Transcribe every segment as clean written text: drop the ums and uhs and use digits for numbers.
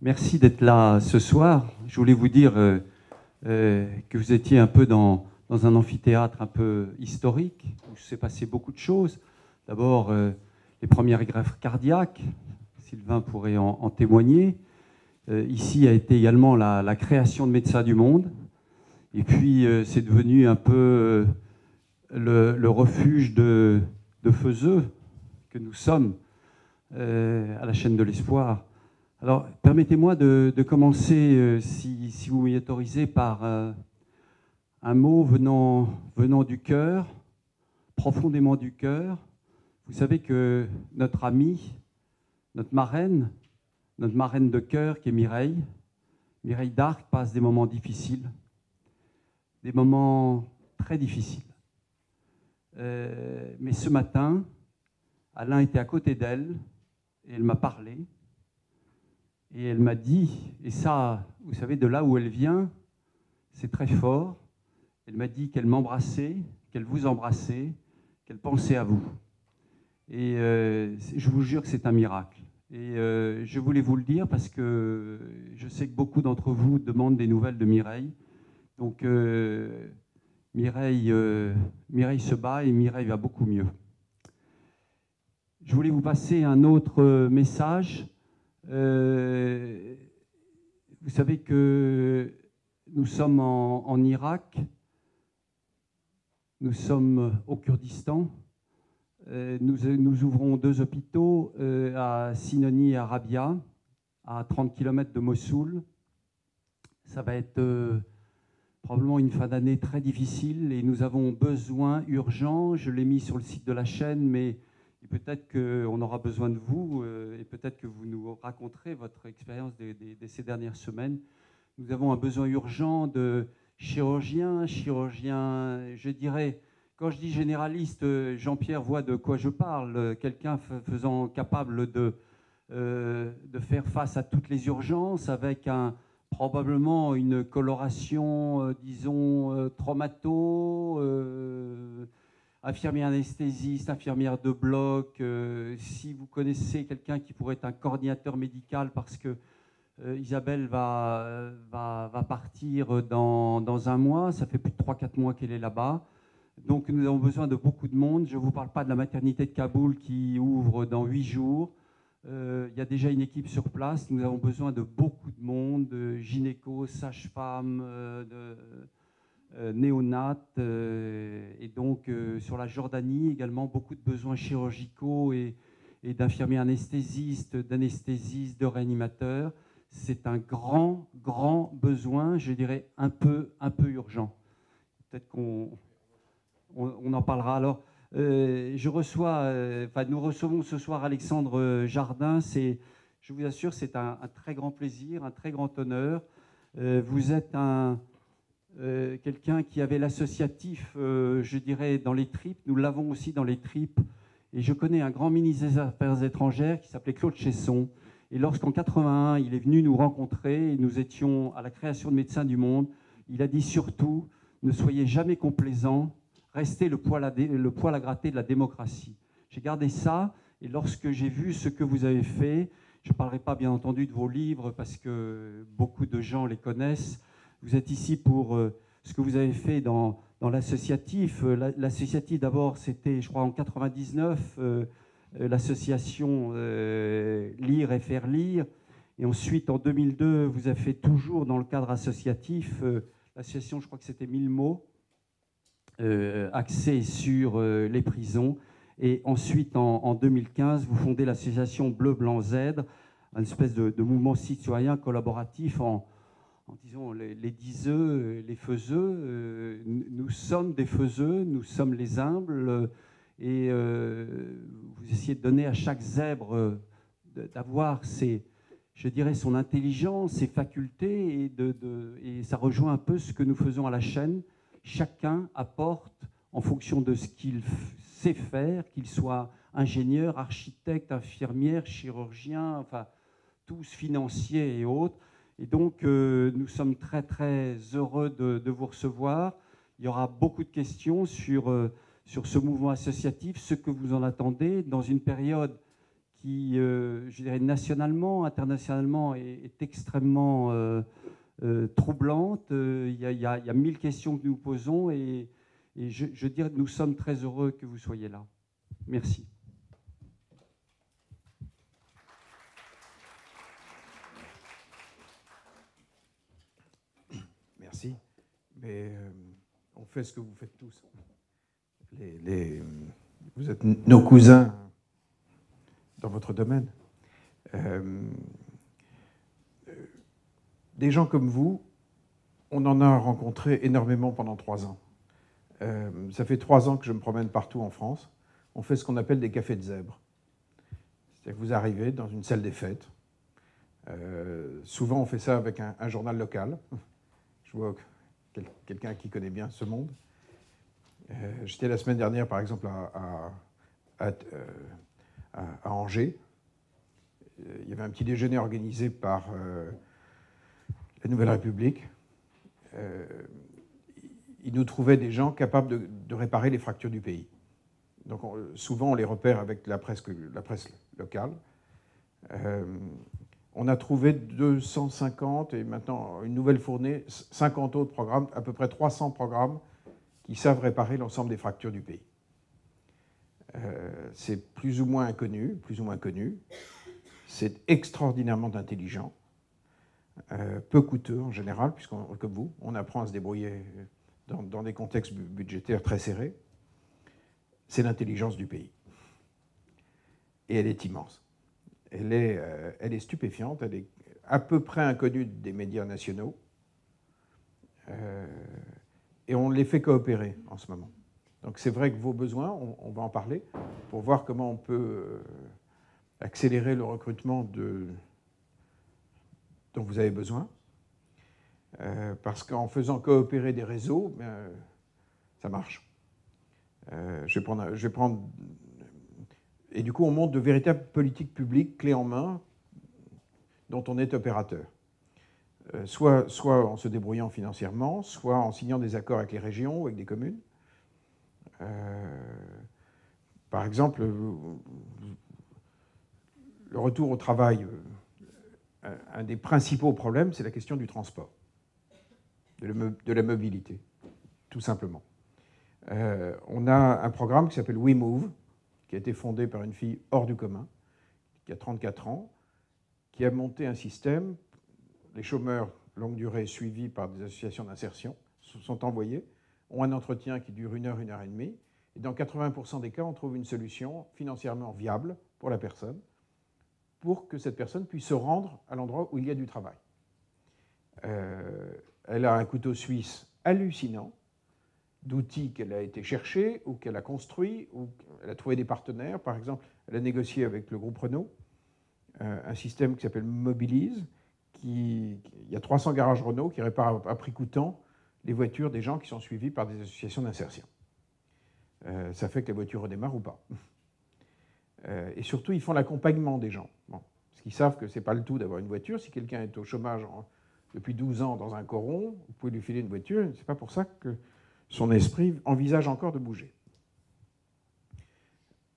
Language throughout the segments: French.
Merci d'être là ce soir. Je voulais vous dire que vous étiez un peu dans un amphithéâtre un peu historique, où s'est passé beaucoup de choses. D'abord, les premières greffes cardiaques, Sylvain pourrait en témoigner. Ici a été également la création de Médecins du Monde. Et puis, c'est devenu un peu le refuge de faiseux que nous sommes à la chaîne de l'Espoir. Alors, permettez-moi de commencer, si vous m'y autorisez, par un mot venant du cœur, profondément du cœur. Vous savez que notre amie, notre marraine de cœur, qui est Mireille d'Arc, passe des moments difficiles, des moments très difficiles. Mais ce matin, Alain était à côté d'elle et elle m'a parlé. Et elle m'a dit, et ça, vous savez, de là où elle vient, c'est très fort, elle m'a dit qu'elle m'embrassait, qu'elle vous embrassait, qu'elle pensait à vous. Et je vous jure que c'est un miracle. Et je voulais vous le dire parce que je sais que beaucoup d'entre vous demandent des nouvelles de Mireille. Donc Mireille se bat et Mireille va beaucoup mieux. Je voulais vous passer un autre message. Vous savez que nous sommes en Irak, nous sommes au Kurdistan, nous ouvrons 2 hôpitaux à Sinoni et à Rabia, à 30 km de Mossoul. Ça va être probablement une fin d'année très difficile et nous avons besoin urgent, je l'ai mis sur le site de la chaîne, mais peut-être qu'on aura besoin de vous et peut-être que vous nous raconterez votre expérience de ces dernières semaines. Nous avons un besoin urgent de chirurgiens, je dirais, quand je dis généraliste, Jean-Pierre voit de quoi je parle, quelqu'un capable de faire face à toutes les urgences avec probablement une coloration, disons, traumato, infirmière anesthésiste, infirmière de bloc, si vous connaissez quelqu'un qui pourrait être un coordinateur médical parce que Isabelle va partir dans un mois, ça fait plus de 3-4 mois qu'elle est là-bas. Donc nous avons besoin de beaucoup de monde. Je ne vous parle pas de la maternité de Kaboul qui ouvre dans 8 jours. Il y a déjà une équipe sur place. Nous avons besoin de beaucoup de monde, de gynécos, sages-femmes, néonates, et donc sur la Jordanie également beaucoup de besoins chirurgicaux et d'infirmiers anesthésistes, d'anesthésistes, de réanimateurs. C'est un grand besoin, je dirais un peu urgent. Peut-être qu'on en parlera. Alors, nous recevons ce soir Alexandre Jardin. Je vous assure, c'est un très grand plaisir, un très grand honneur. Vous êtes quelqu'un qui avait l'associatif, je dirais, dans les tripes. Nous l'avons aussi dans les tripes. Et je connais un grand ministre des Affaires étrangères qui s'appelait Claude Chesson. Et lorsqu'en 81, il est venu nous rencontrer, et nous étions à la création de Médecins du Monde, il a dit surtout, ne soyez jamais complaisants, restez le poil à gratter de la démocratie. J'ai gardé ça, et lorsque j'ai vu ce que vous avez fait, je ne parlerai pas bien entendu de vos livres, parce que beaucoup de gens les connaissent. Vous êtes ici pour ce que vous avez fait dans l'associatif. L'associatif, d'abord, c'était, je crois, en 99, l'association Lire et faire lire. Et ensuite, en 2002, vous avez fait toujours dans le cadre associatif, l'association, je crois que c'était 1000 mots, axée sur les prisons. Et ensuite, en 2015, vous fondez l'association Bleu, Blanc, Z, une espèce de mouvement citoyen collaboratif en disons, les diseux, les faiseux. Nous sommes des faiseux, nous sommes les humbles, et vous essayez de donner à chaque zèbre d'avoir je dirais, son intelligence, ses facultés, et ça rejoint un peu ce que nous faisons à la chaîne. Chacun apporte en fonction de ce qu'il sait faire, qu'il soit ingénieur, architecte, infirmière, chirurgien, enfin, tous financiers et autres. Et donc, nous sommes très heureux de vous recevoir. Il y aura beaucoup de questions sur ce mouvement associatif, ce que vous en attendez, dans une période qui, je dirais, nationalement, internationalement, est extrêmement troublante. Il y a 1000 questions que nous posons et je dirais que nous sommes très heureux que vous soyez là. Merci. Merci. Mais on fait ce que vous faites tous. Vous êtes nos cousins dans votre domaine. Des gens comme vous, on en a rencontré énormément pendant 3 ans. Ça fait 3 ans que je me promène partout en France. On fait ce qu'on appelle des cafés de zèbres. C'est-à-dire que vous arrivez dans une salle des fêtes. Souvent, on fait ça avec un journal local. Je vois quelqu'un qui connaît bien ce monde. J'étais la semaine dernière, par exemple, à Angers. Il y avait un petit déjeuner organisé par la Nouvelle République. Ils nous trouvaient des gens capables de réparer les fractures du pays. Donc souvent, on les repère avec la presse locale. On a trouvé 250 et maintenant une nouvelle fournée, 50 autres programmes, à peu près 300 programmes qui savent réparer l'ensemble des fractures du pays. C'est plus ou moins inconnu, plus ou moins connu. C'est extraordinairement intelligent, peu coûteux en général, puisqu'on, comme vous, on apprend à se débrouiller dans des contextes budgétaires très serrés. C'est l'intelligence du pays. Et elle est immense. Elle est stupéfiante, elle est à peu près inconnue des médias nationaux. Et on les fait coopérer en ce moment. Donc c'est vrai que vos besoins, on va en parler, pour voir comment on peut accélérer le recrutement dont vous avez besoin. Parce qu'en faisant coopérer des réseaux, ça marche. Je vais prendre... Et du coup, on monte de véritables politiques publiques clés en main dont on est opérateur. Soit en se débrouillant financièrement, soit en signant des accords avec les régions ou avec des communes. Par exemple, le retour au travail, un des principaux problèmes, c'est la question du transport, de la mobilité, tout simplement. On a un programme qui s'appelle WeMove, qui a été fondé par une fille hors du commun, qui a 34 ans, qui a monté un système. Les chômeurs longue durée suivis par des associations d'insertion sont envoyés, ont un entretien qui dure 1 heure, 1 heure et demie, et dans 80% des cas, on trouve une solution financièrement viable pour la personne, pour que cette personne puisse se rendre à l'endroit où il y a du travail. Elle a un couteau suisse hallucinant, d'outils qu'elle a été chercher ou qu'elle a construits, ou qu'elle a trouvé des partenaires. Par exemple, elle a négocié avec le groupe Renault un système qui s'appelle Mobilise. Il y a 300 garages Renault qui réparent à prix coûtant les voitures des gens qui sont suivis par des associations d'insertion. Ça fait que les voitures redémarrent ou pas. Et surtout, ils font l'accompagnement des gens. Bon, parce qu'ils savent que ce n'est pas le tout d'avoir une voiture. Si quelqu'un est au chômage depuis 12 ans dans un coron, vous pouvez lui filer une voiture. Ce n'est pas pour ça que son esprit envisage encore de bouger.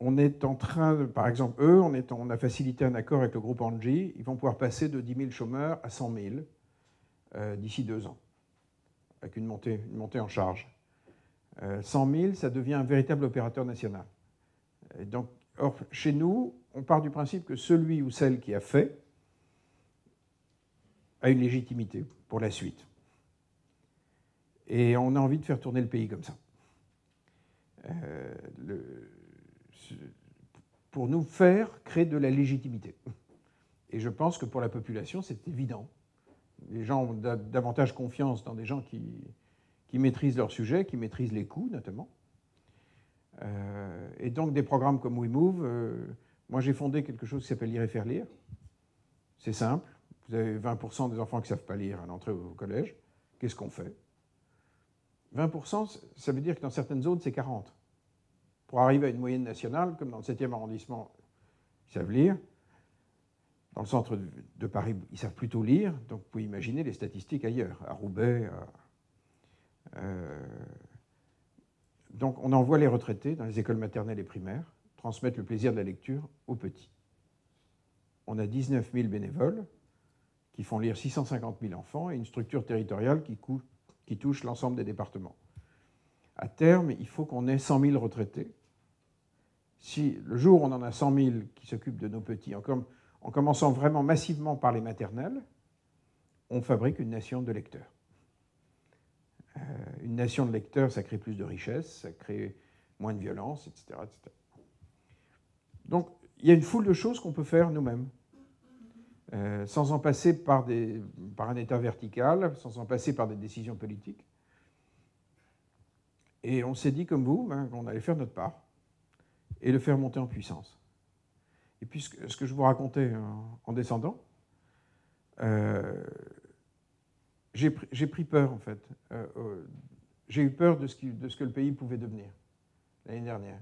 On est en train, par exemple, on a facilité un accord avec le groupe Engie. Ils vont pouvoir passer de 10 000 chômeurs à 100 000 d'ici 2 ans, avec une montée en charge. 100 000, ça devient un véritable opérateur national. Et donc, or, chez nous, on part du principe que celui ou celle qui a fait a une légitimité pour la suite. Et on a envie de faire tourner le pays comme ça. Pour nous faire créer de la légitimité. Et je pense que pour la population, c'est évident. Les gens ont davantage confiance dans des gens qui maîtrisent leur sujet, qui maîtrisent les coûts notamment. Et donc des programmes comme WeMove, moi j'ai fondé quelque chose qui s'appelle Lire et faire lire. C'est simple, vous avez 20% des enfants qui ne savent pas lire à l'entrée au collège. Qu'est-ce qu'on fait ? 20%, ça veut dire que dans certaines zones, c'est 40%. Pour arriver à une moyenne nationale, comme dans le 7e arrondissement, ils savent lire. Dans le centre de Paris, ils savent plutôt lire. Donc vous pouvez imaginer les statistiques ailleurs, à Roubaix. Donc on envoie les retraités dans les écoles maternelles et primaires transmettre le plaisir de la lecture aux petits. on a 19 000 bénévoles qui font lire 650 000 enfants et une structure territoriale qui touche l'ensemble des départements. À terme, il faut qu'on ait 100 000 retraités. Si le jour où on en a 100 000 qui s'occupent de nos petits, en commençant vraiment massivement par les maternelles, on fabrique une nation de lecteurs. Une nation de lecteurs, ça crée plus de richesse, ça crée moins de violence, etc., etc. Donc, il y a une foule de choses qu'on peut faire nous-mêmes, sans en passer par un État vertical, sans en passer par des décisions politiques. Et on s'est dit, comme vous, qu'on allait faire notre part et le faire monter en puissance. Et puis, ce que je vous racontais en descendant, j'ai pris peur, en fait. J'ai eu peur de ce que le pays pouvait devenir l'année dernière.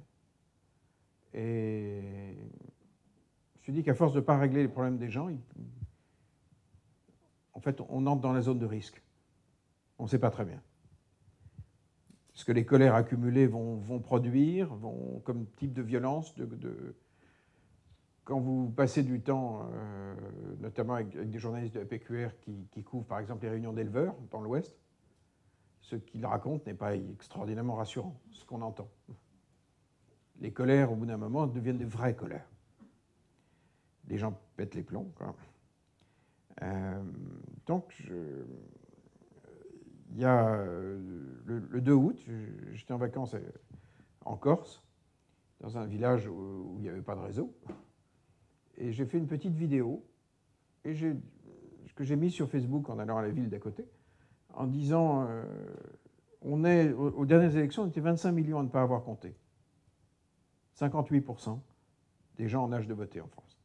Et je me suis dit qu'à force de ne pas régler les problèmes des gens, en fait, on entre dans la zone de risque. On ne sait pas très bien. Ce que les colères accumulées vont produire, comme type de violence, quand vous passez du temps, notamment avec des journalistes de la PQR qui couvrent par exemple les réunions d'éleveurs dans l'Ouest, ce qu'ils racontent n'est pas extraordinairement rassurant, ce qu'on entend. Les colères, au bout d'un moment, deviennent de vraies colères. Les gens pètent les plombs, quoi. Donc, il y a le 2 août, j'étais en vacances en Corse, dans un village où il n'y avait pas de réseau. Et j'ai fait une petite vidéo que j'ai mise sur Facebook en allant à la ville d'à côté, en disant aux dernières élections, on était 25 millions à ne pas avoir compté. 58% des gens en âge de voter en France.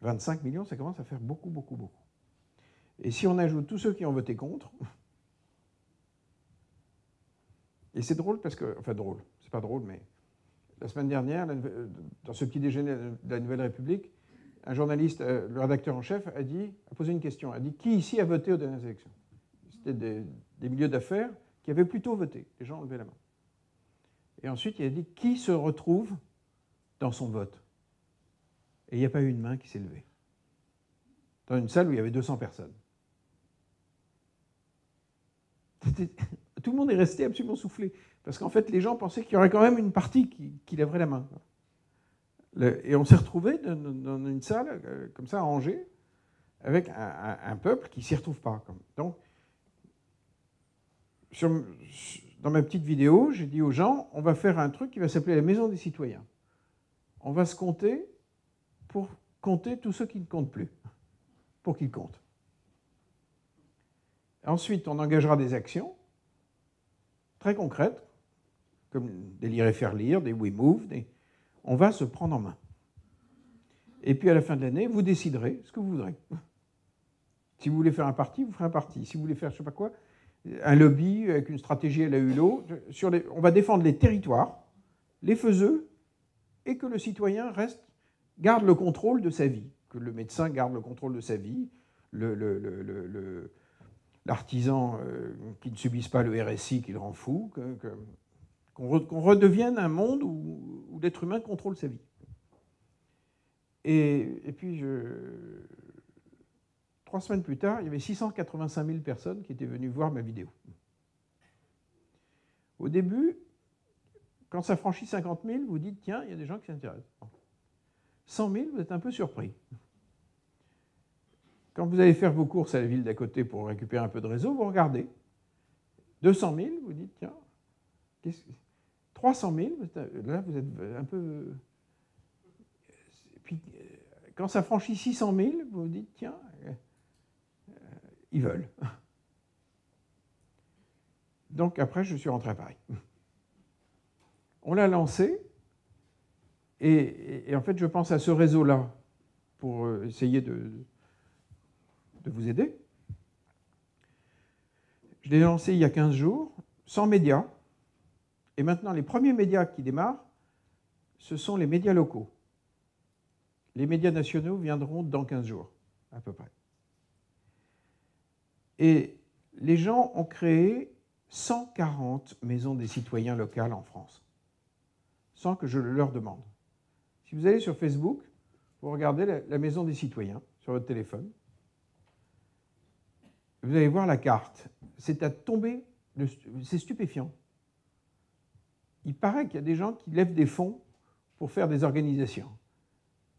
25 millions, ça commence à faire beaucoup, beaucoup, beaucoup. Et si on ajoute tous ceux qui ont voté contre, et c'est drôle parce que, enfin drôle, c'est pas drôle, mais la semaine dernière, dans ce petit déjeuner de la Nouvelle République, un journaliste, le rédacteur en chef, a posé une question, a dit « Qui ici a voté aux dernières élections ?» C'était des milieux d'affaires qui avaient plutôt voté. Les gens ont levé la main. Et ensuite, il a dit « Qui se retrouve dans son vote ?» Et il n'y a pas eu une main qui s'est levée. Dans une salle où il y avait 200 personnes. Tout le monde est resté absolument soufflé. Parce qu'en fait, les gens pensaient qu'il y aurait quand même une partie qui lèverait la main. Et on s'est retrouvé dans une salle, comme ça, à Angers, avec un peuple qui ne s'y retrouve pas. Donc, dans ma petite vidéo, j'ai dit aux gens, on va faire un truc qui va s'appeler la Maison des citoyens. On va se compter pour compter tous ceux qui ne comptent plus, pour qu'ils comptent. Ensuite, on engagera des actions très concrètes, comme des lire et faire lire, des WeMove, on va se prendre en main. Et puis à la fin de l'année, vous déciderez ce que vous voudrez. Si vous voulez faire un parti, vous ferez un parti. Si vous voulez faire je ne sais pas quoi, un lobby avec une stratégie à la Hulot, on va défendre les territoires, les faiseux, et que le citoyen garde le contrôle de sa vie, que le médecin garde le contrôle de sa vie, l'artisan qui ne subisse pas le RSI qui le rend fou, qu'on redevienne un monde où l'être humain contrôle sa vie. Et puis, 3 semaines plus tard, il y avait 685 000 personnes qui étaient venues voir ma vidéo. Au début, quand ça franchit 50 000, vous dites, tiens, il y a des gens qui s'intéressent. 100 000, vous êtes un peu surpris. Quand vous allez faire vos courses à la ville d'à côté pour récupérer un peu de réseau, vous regardez. 200 000, vous dites, tiens, 300 000, là, vous êtes un peu... Et puis, quand ça franchit 600 000, vous vous dites, tiens, ils veulent. Donc après, je suis rentré à Paris. On l'a lancé, et en fait, je pense à ce réseau-là pour essayer de vous aider. Je l'ai lancé il y a 15 jours, sans médias. Et maintenant, les premiers médias qui démarrent, ce sont les médias locaux. Les médias nationaux viendront dans 15 jours, à peu près. Et les gens ont créé 140 maisons des citoyens locales en France, sans que je le leur demande. Si vous allez sur Facebook, vous regardez la maison des citoyens sur votre téléphone. Vous allez voir la carte. C'est à tomber, c'est stupéfiant. Il paraît qu'il y a des gens qui lèvent des fonds pour faire des organisations.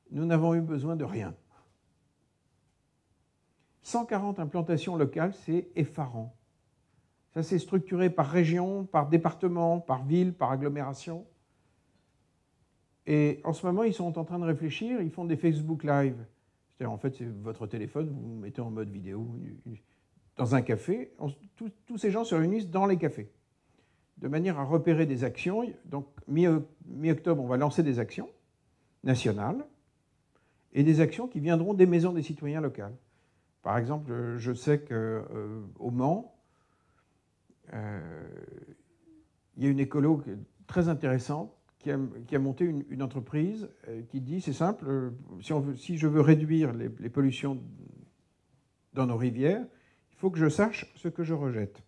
Nous n'avons eu besoin de rien. 140 implantations locales, c'est effarant. Ça s'est structuré par région, par département, par ville, par agglomération. Et en ce moment, ils sont en train de réfléchir, ils font des Facebook Live. C'est-à-dire, en fait, c'est votre téléphone, vous vous mettez en mode vidéo dans un café. Tous ces gens se réunissent dans les cafés, de manière à repérer des actions. Donc, mi-octobre, on va lancer des actions nationales et des actions qui viendront des maisons des citoyens locales. Par exemple, je sais qu'au Mans, il y a une écolo très intéressante qui a monté une entreprise qui dit, c'est simple, si je veux réduire les pollutions dans nos rivières, il faut que je sache ce que je rejette.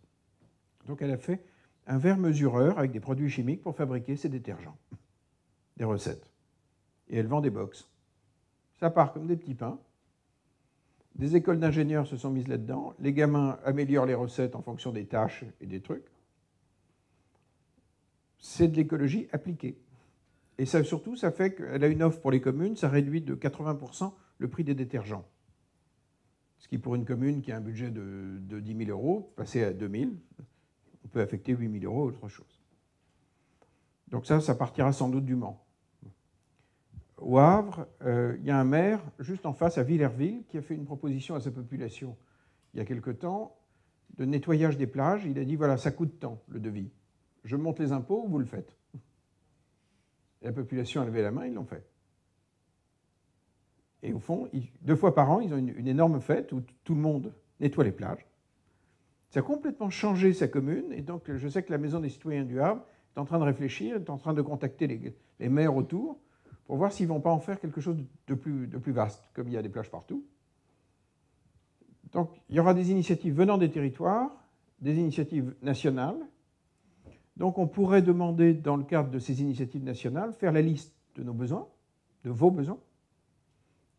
Donc elle a fait un verre mesureur avec des produits chimiques pour fabriquer ses détergents, des recettes. Et elle vend des box. Ça part comme des petits pains. Des écoles d'ingénieurs se sont mises là-dedans. Les gamins améliorent les recettes en fonction des tâches et des trucs. C'est de l'écologie appliquée. Et ça, surtout, ça fait qu'elle a une offre pour les communes, ça réduit de 80% le prix des détergents. Ce qui, pour une commune qui a un budget de 10 000 euros, passer à 2 000, on peut affecter 8 000 euros à autre chose. Donc ça partira sans doute du Mans. Au Havre, il y a un maire, juste en face, à Villerville, qui a fait une proposition à sa population il y a quelque temps de nettoyage des plages. Il a dit, voilà, ça coûte tant, le devis. Je monte les impôts, vous le faites. Et la population a levé la main, ils l'ont fait. Et au fond, 2 fois par an, ils ont une énorme fête où tout le monde nettoie les plages. Ça a complètement changé sa commune, et donc je sais que la Maison des citoyens du Havre est en train de réfléchir, est en train de contacter les maires autour pour voir s'ils ne vont pas en faire quelque chose de plus vaste, comme il y a des plages partout. Donc il y aura des initiatives venant des territoires, des initiatives nationales. Donc on pourrait demander, dans le cadre de ces initiatives nationales, faire la liste de nos besoins, de vos besoins,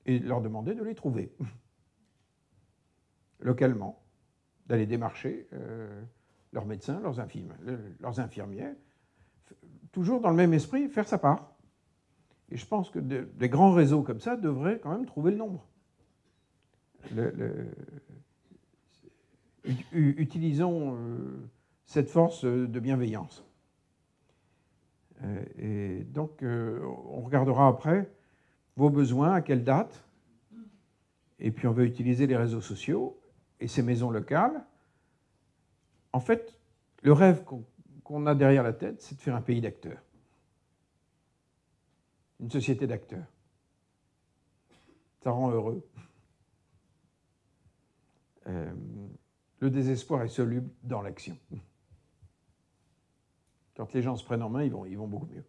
et leur demander de les trouver localement, d'aller démarcher leurs médecins, leurs infirmières, toujours dans le même esprit, faire sa part. Et je pense que des grands réseaux comme ça devraient quand même trouver le nombre. Utilisons cette force de bienveillance. Et donc, on regardera après vos besoins, à quelle date, et puis on va utiliser les réseaux sociaux et ces maisons locales. En fait, le rêve qu'on a derrière la tête, c'est de faire un pays d'acteurs. Une société d'acteurs. Ça rend heureux. Le désespoir est soluble dans l'action. Quand les gens se prennent en main, ils vont beaucoup mieux.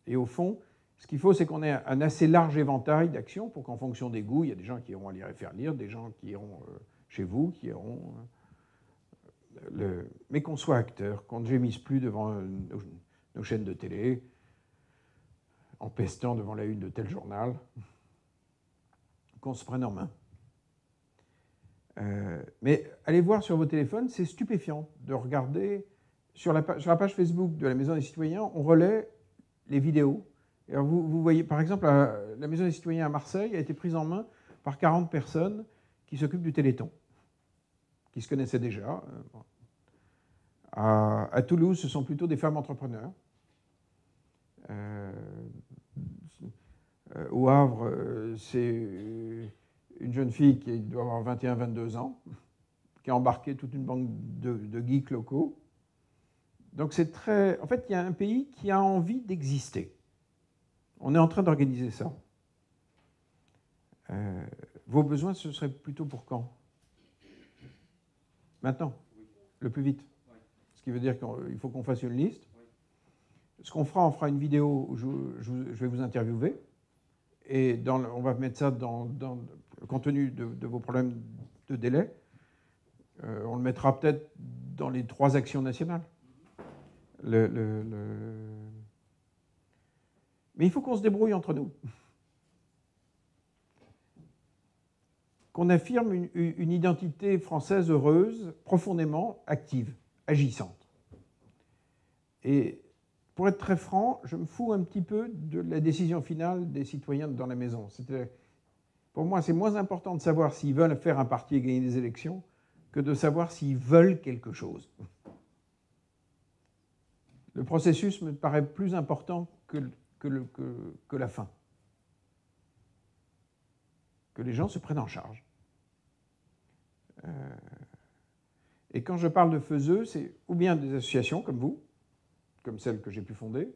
Et au fond, ce qu'il faut, c'est qu'on ait un assez large éventail d'actions pour qu'en fonction des goûts, il y a des gens qui iront aller les faire lire, des gens qui iront chez vous, qui iront... mais qu'on soit acteur, qu'on ne gémisse plus devant nos chaînes de télé, en pestant devant la une de tel journal, qu'on se prenne en main. Mais allez voir sur vos téléphones, c'est stupéfiant de regarder. Sur la page Facebook de la Maison des Citoyens, on relaie les vidéos. Et alors vous voyez, par exemple, la Maison des Citoyens à Marseille a été prise en main par 40 personnes qui s'occupent du Téléthon, qui se connaissaient déjà. À Toulouse, ce sont plutôt des femmes entrepreneurs. Au Havre, c'est une jeune fille qui doit avoir 21-22 ans, qui a embarqué toute une bande de geeks locaux. Donc c'est très... En fait, il y a un pays qui a envie d'exister. On est en train d'organiser ça. Vos besoins, ce serait plutôt pour quand? Maintenant, le plus vite. Ce qui veut dire qu'il faut qu'on fasse une liste. Ce qu'on fera, on fera une vidéo où je vais vous interviewer. Et on va mettre ça compte tenu de vos problèmes de délai. On le mettra peut-être dans les 3 actions nationales. Mais il faut qu'on se débrouille entre nous. Qu'on affirme une identité française heureuse, profondément active, agissante. Et pour être très franc, je me fous un petit peu de la décision finale des citoyens dans la maison. Pour moi, c'est moins important de savoir s'ils veulent faire un parti et gagner des élections que de savoir s'ils veulent quelque chose. Le processus me paraît plus important que la fin. Que les gens se prennent en charge. Et quand je parle de faiseux, c'est ou bien des associations comme vous, comme celle que j'ai pu fonder,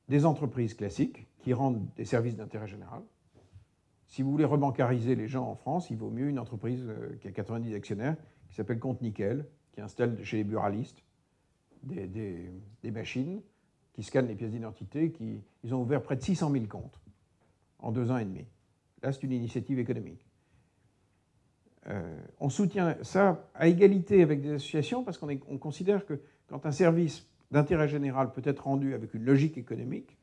des entreprises classiques qui rendent des services d'intérêt général. Si vous voulez rebancariser les gens en France, il vaut mieux une entreprise qui a 90 actionnaires, qui s'appelle Compte Nickel, qui installe chez les buralistes des machines qui scannent les pièces d'identité. Ils ont ouvert près de 600 000 comptes en 2 ans et demi. Là, c'est une initiative économique. On soutient ça à égalité avec des associations parce qu'on considère que quand un service d'intérêt général peut être rendu avec une logique économique,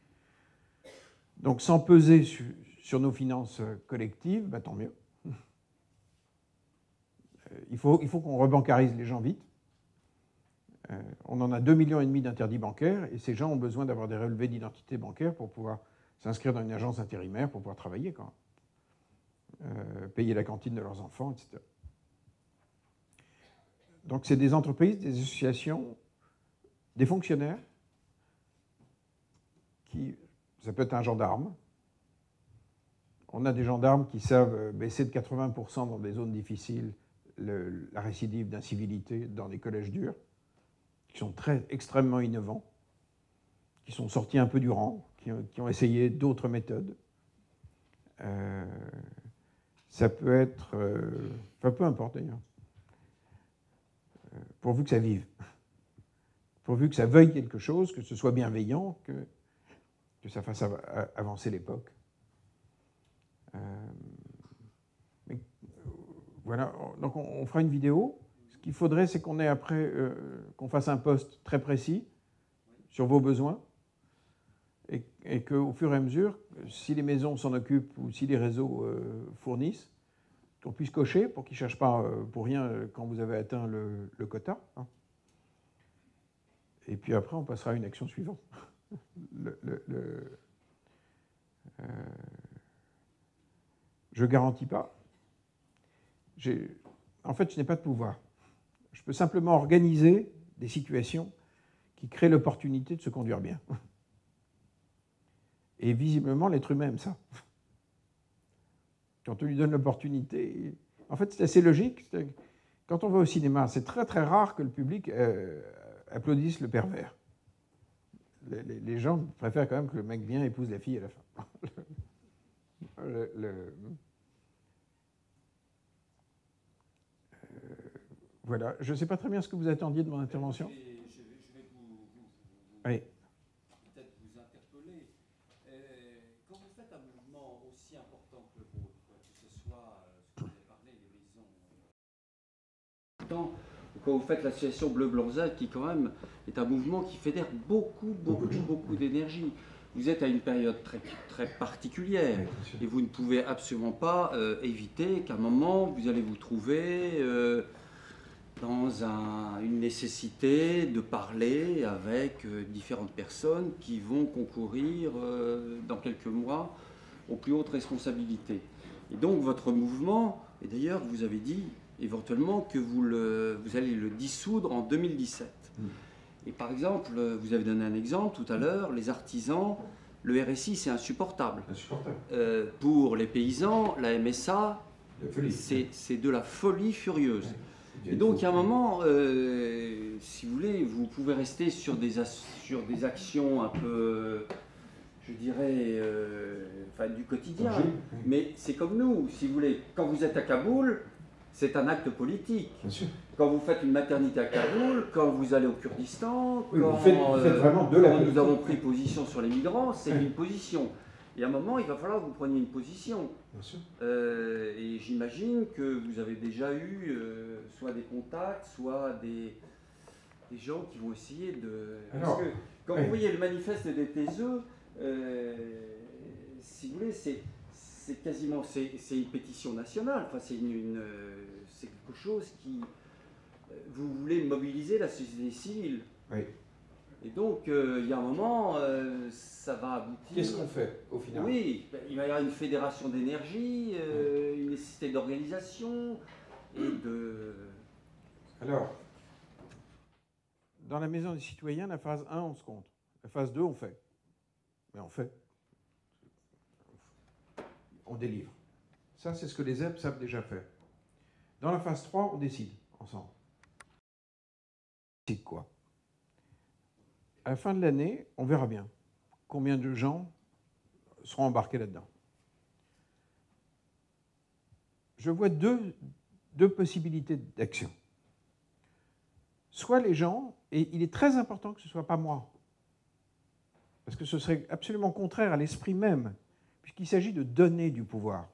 donc sans peser sur nos finances collectives, bah, tant mieux. Il faut qu'on rebancarise les gens vite. On en a 2,5 millions d'interdits bancaires et ces gens ont besoin d'avoir des relevés d'identité bancaire pour pouvoir s'inscrire dans une agence intérimaire, pour pouvoir travailler, quoi. Payer la cantine de leurs enfants, etc. Donc c'est des entreprises, des associations, des fonctionnaires, ça peut être un gendarme. On a des gendarmes qui savent baisser de 80% dans des zones difficiles la récidive d'incivilité dans des collèges durs, qui sont extrêmement innovants, qui sont sortis un peu du rang, qui ont essayé d'autres méthodes. Ça peut être... enfin, peu importe d'ailleurs. Pourvu que ça vive. Pourvu que ça veuille quelque chose, que ce soit bienveillant, que ça fasse avancer l'époque. Voilà, donc on fera une vidéo. Ce qu'il faudrait, c'est qu'on ait après, qu'on fasse un post très précis sur vos besoins et qu'au fur et à mesure, si les maisons s'en occupent ou si les réseaux fournissent, qu'on puisse cocher pour qu'ils ne cherchent pas pour rien quand vous avez atteint le quota. Hein. Et puis après, on passera à une action suivante. Je ne garantis pas. En fait, je n'ai pas de pouvoir. Je peux simplement organiser des situations qui créent l'opportunité de se conduire bien. Et visiblement, l'être humain aime ça. Quand on lui donne l'opportunité... En fait, c'est assez logique. Quand on va au cinéma, c'est très très rare que le public applaudisse le pervers. Les gens préfèrent quand même que le mec bien épouse la fille à la fin. Voilà. Je ne sais pas très bien ce que vous attendiez de mon intervention. Je vais oui. peut-être vous interpeller. Quand vous faites un mouvement aussi important que le vôtre, que ce soit ce que vous avez parlé, l'horizon, quand vous faites l'association Bleu Blanc Z, qui quand même est un mouvement qui fédère beaucoup d'énergie. Vous êtes à une période très particulière et vous ne pouvez absolument pas éviter qu'à un moment vous allez vous trouver dans une nécessité de parler avec différentes personnes qui vont concourir dans quelques mois aux plus hautes responsabilités. Et donc votre mouvement, et d'ailleurs vous avez dit éventuellement que vous allez le dissoudre en 2017. Et par exemple, vous avez donné un exemple tout à l'heure, les artisans, le RSI c'est insupportable. Pour les paysans, la MSA, c'est de la folie furieuse. Et donc, il y a un moment, si vous voulez, vous pouvez rester sur des actions un peu, je dirais, du quotidien. Mais c'est comme nous, si vous voulez. Quand vous êtes à Kaboul, c'est un acte politique. Bien sûr. Quand vous faites une maternité à Kaboul, quand vous allez au Kurdistan, oui, quand vous faites vraiment de la politique. Nous avons pris position sur les migrants, c'est une position. Et à un moment, il va falloir que vous preniez une position. Bien sûr. Et j'imagine que vous avez déjà eu soit des contacts, soit des gens qui vont essayer de... Parce que quand vous voyez le manifeste des TSE, si vous voulez, c'est quasiment c'est une pétition nationale. Enfin, c'est c'est quelque chose qui vous voulez mobiliser la société civile. Oui. Et donc, il y a un moment, ça va aboutir. Qu'est-ce qu'on fait au final? Oui, il va y avoir une fédération d'énergie, une nécessité d'organisation et de. Alors, dans la Maison des citoyens, la phase 1, on se compte. La phase 2, on fait. Mais on fait. On délivre. Ça, c'est ce que les EPS savent déjà faire. Dans la phase 3, on décide ensemble. C'est quoi? À la fin de l'année, on verra bien combien de gens seront embarqués là-dedans. Je vois deux possibilités d'action. Soit les gens, et il est très important que ce ne soit pas moi, parce que ce serait absolument contraire à l'esprit même, puisqu'il s'agit de donner du pouvoir.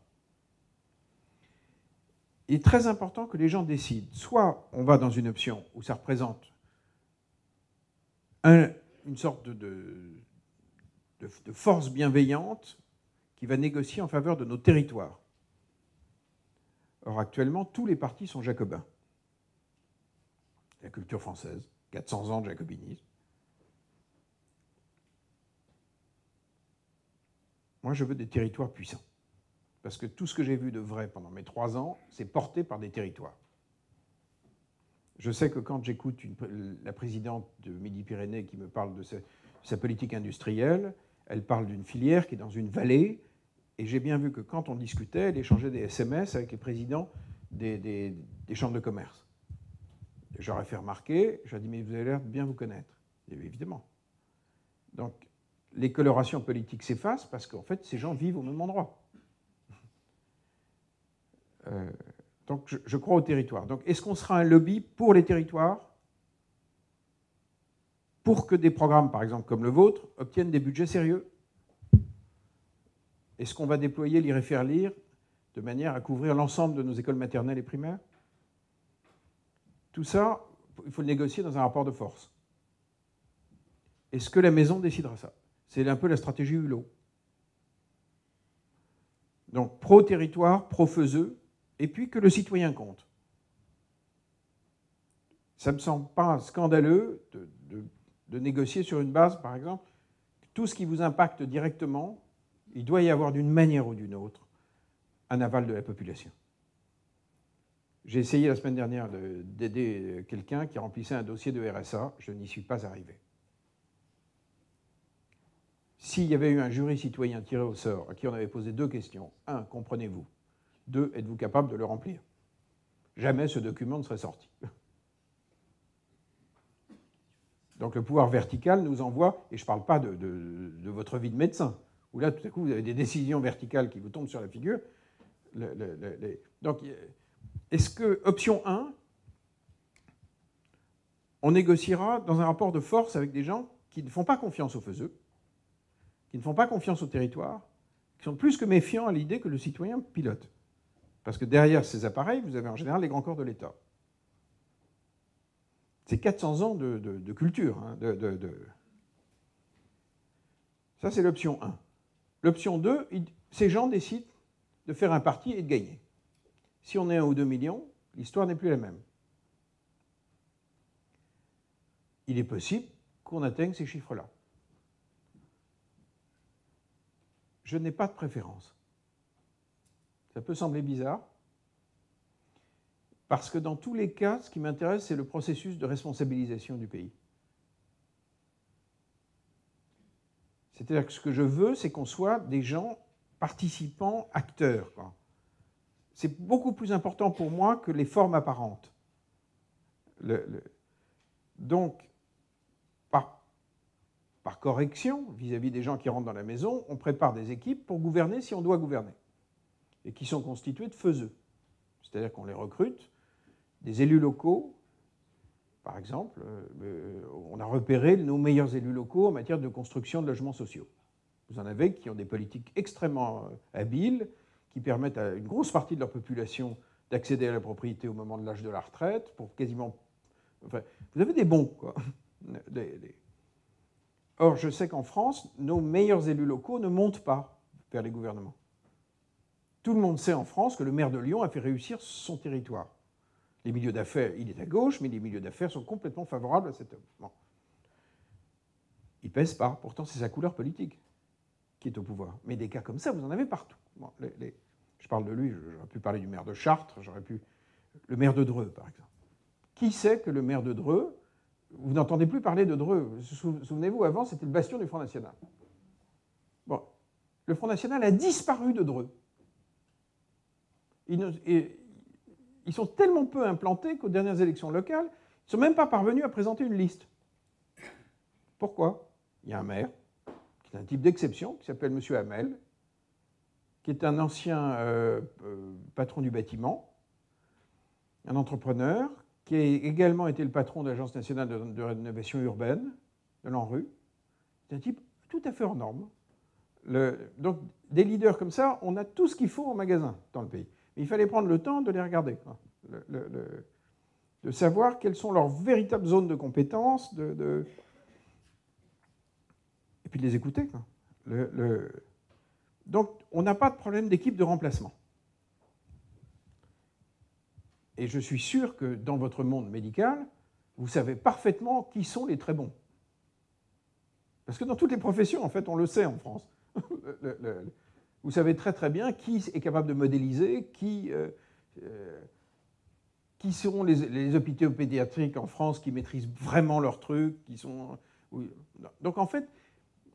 Il est très important que les gens décident. Soit on va dans une option où ça représente une sorte de force bienveillante qui va négocier en faveur de nos territoires. Or, actuellement, tous les partis sont jacobins. La culture française, 400 ans de jacobinisme. Moi, je veux des territoires puissants. Parce que tout ce que j'ai vu de vrai pendant mes 3 ans, c'est porté par des territoires. Je sais que quand j'écoute la présidente de Midi-Pyrénées qui me parle de sa politique industrielle, elle parle d'une filière qui est dans une vallée, et j'ai bien vu que quand on discutait, elle échangeait des SMS avec les présidents des chambres de commerce. J'aurais fait remarquer, je lui ai dit, mais vous avez l'air de bien vous connaître. Et évidemment. Donc, les colorations politiques s'effacent parce qu'en fait, ces gens vivent au même endroit. Donc, je crois au territoire. Donc, est-ce qu'on sera un lobby pour les territoires, pour que des programmes, par exemple, comme le vôtre, obtiennent des budgets sérieux? Est-ce qu'on va déployer Lire et faire lire de manière à couvrir l'ensemble de nos écoles maternelles et primaires? Tout ça, il faut le négocier dans un rapport de force. Est-ce que la maison décidera ça? C'est un peu la stratégie Hulot. Donc, pro-territoire, pro-faiseux, et puis que le citoyen compte. Ça ne me semble pas scandaleux de négocier sur une base, par exemple, tout ce qui vous impacte directement, il doit y avoir d'une manière ou d'une autre un aval de la population. J'ai essayé la semaine dernière d'aider quelqu'un qui remplissait un dossier de RSA, je n'y suis pas arrivé. S'il y avait eu un jury citoyen tiré au sort à qui on avait posé 2 questions, 1, comprenez-vous? 2, êtes-vous capable de le remplir? Jamais ce document ne serait sorti. Donc le pouvoir vertical nous envoie, et je ne parle pas de votre vie de médecin, où là tout à coup vous avez des décisions verticales qui vous tombent sur la figure. Donc est-ce que, option 1, on négociera dans un rapport de force avec des gens qui ne font pas confiance aux faiseux, qui ne font pas confiance au territoire, qui sont plus que méfiants à l'idée que le citoyen pilote? Parce que derrière ces appareils, vous avez en général les grands corps de l'État. C'est 400 ans de culture. Hein, Ça, c'est l'option 1. L'option 2, ces gens décident de faire un parti et de gagner. Si on est 1 ou 2 millions, l'histoire n'est plus la même. Il est possible qu'on atteigne ces chiffres-là. Je n'ai pas de préférence. Ça peut sembler bizarre, parce que dans tous les cas, ce qui m'intéresse, c'est le processus de responsabilisation du pays. C'est-à-dire que ce que je veux, c'est qu'on soit des gens participants, acteurs, quoi. C'est beaucoup plus important pour moi que les formes apparentes. Donc, par correction, vis-à-vis des gens qui rentrent dans la maison, on prépare des équipes pour gouverner si on doit gouverner, et qui sont constituées de faiseux. C'est-à-dire qu'on les recrute, des élus locaux, par exemple, on a repéré nos meilleurs élus locaux en matière de construction de logements sociaux. Vous en avez qui ont des politiques extrêmement habiles, qui permettent à une grosse partie de leur population d'accéder à la propriété au moment de l'âge de la retraite, pour quasiment... Enfin, vous avez des bons, quoi. Or, je sais qu'en France, nos meilleurs élus locaux ne montent pas vers les gouvernements. Tout le monde sait en France que le maire de Lyon a fait réussir son territoire. Les milieux d'affaires, il est à gauche, mais les milieux d'affaires sont complètement favorables à cet homme. Bon. Il pèse pas, pourtant c'est sa couleur politique qui est au pouvoir. Mais des cas comme ça, vous en avez partout. Bon, je parle de lui, j'aurais pu parler du maire de Chartres, j'aurais pu... Le maire de Dreux, par exemple. Qui sait que le maire de Dreux, vous n'entendez plus parler de Dreux. Souvenez-vous, avant, c'était le bastion du Front National. Bon, le Front National a disparu de Dreux. Ils sont tellement peu implantés qu'aux dernières élections locales, ils ne sont même pas parvenus à présenter une liste. Pourquoi? Il y a un maire, qui est un type d'exception, qui s'appelle M. Hamel, qui est un ancien patron du bâtiment, un entrepreneur, qui a également été le patron de l'Agence nationale de rénovation urbaine, de l'ANRU. C'est un type tout à fait hors norme. Donc, des leaders comme ça, on a tout ce qu'il faut en magasin dans le pays. Mais il fallait prendre le temps de les regarder, quoi. De savoir quelles sont leurs véritables zones de compétences, et puis de les écouter, quoi. Donc, on n'a pas de problème d'équipe de remplacement. Et je suis sûr que dans votre monde médical, vous savez parfaitement qui sont les très bons. Parce que dans toutes les professions, en fait, on le sait en France. Vous savez très très bien qui est capable de modéliser, qui seront les hôpitaux pédiatriques en France qui maîtrisent vraiment leurs trucs, qui sont... Donc en fait,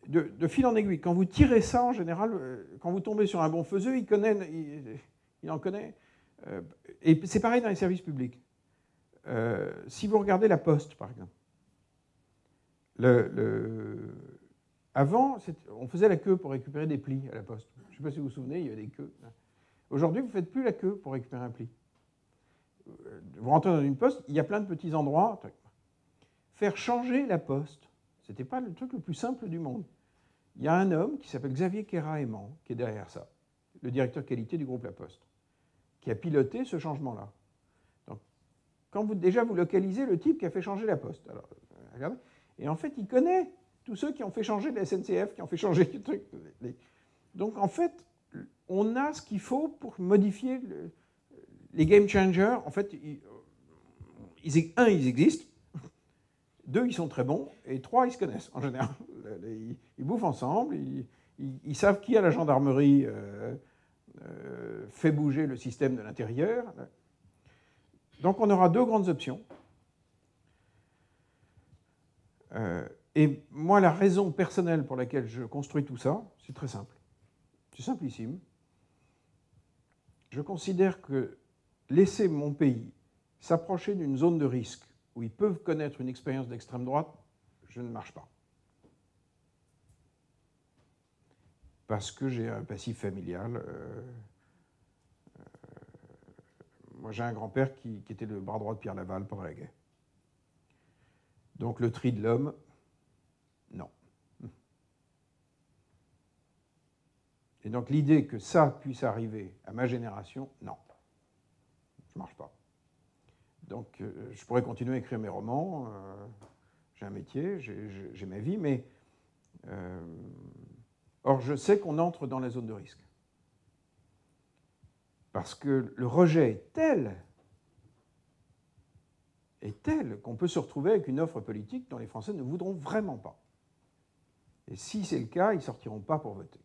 de fil en aiguille, quand vous tirez ça, en général, quand vous tombez sur un bon faiseux, il en connaît. Et c'est pareil dans les services publics. Si vous regardez la Poste, par exemple, avant, on faisait la queue pour récupérer des plis à la Poste. Je ne sais pas si vous vous souvenez, il y avait des queues. Aujourd'hui, vous ne faites plus la queue pour récupérer un pli. Vous rentrez dans une poste, il y a plein de petits endroits. Faire changer la Poste, ce n'était pas le truc le plus simple du monde. Il y a un homme qui s'appelle Xavier Queyrat-Aimant, qui est derrière ça, le directeur qualité du groupe La Poste, qui a piloté ce changement-là. Donc, quand vous localisez le type qui a fait changer la Poste. Alors, regardez. Et en fait, il connaît tous ceux qui ont fait changer la SNCF, qui ont fait changer le truc. Donc, en fait, on a ce qu'il faut pour modifier les game changers. En fait, ils existent. 2, ils sont très bons. Et 3, ils se connaissent, en général. Ils bouffent ensemble. Ils savent qui, à la gendarmerie, fait bouger le système de l'intérieur. Donc, on aura 2 grandes options. Et moi, la raison personnelle pour laquelle je construis tout ça, c'est très simple. C'est simplissime. Je considère que laisser mon pays s'approcher d'une zone de risque où ils peuvent connaître une expérience d'extrême droite, je ne marche pas. Parce que j'ai un passif familial. Moi, j'ai un grand-père qui était le bras droit de Pierre Laval pendant la guerre. Donc, le tri de l'homme, non. Et donc, l'idée que ça puisse arriver à ma génération, non. Ça ne marche pas. Donc, je pourrais continuer à écrire mes romans. J'ai un métier, j'ai ma vie, mais... Or, je sais qu'on entre dans la zone de risque. Parce que le rejet est tel qu'on peut se retrouver avec une offre politique dont les Français ne voudront vraiment pas. Et si c'est le cas, ils ne sortiront pas pour voter.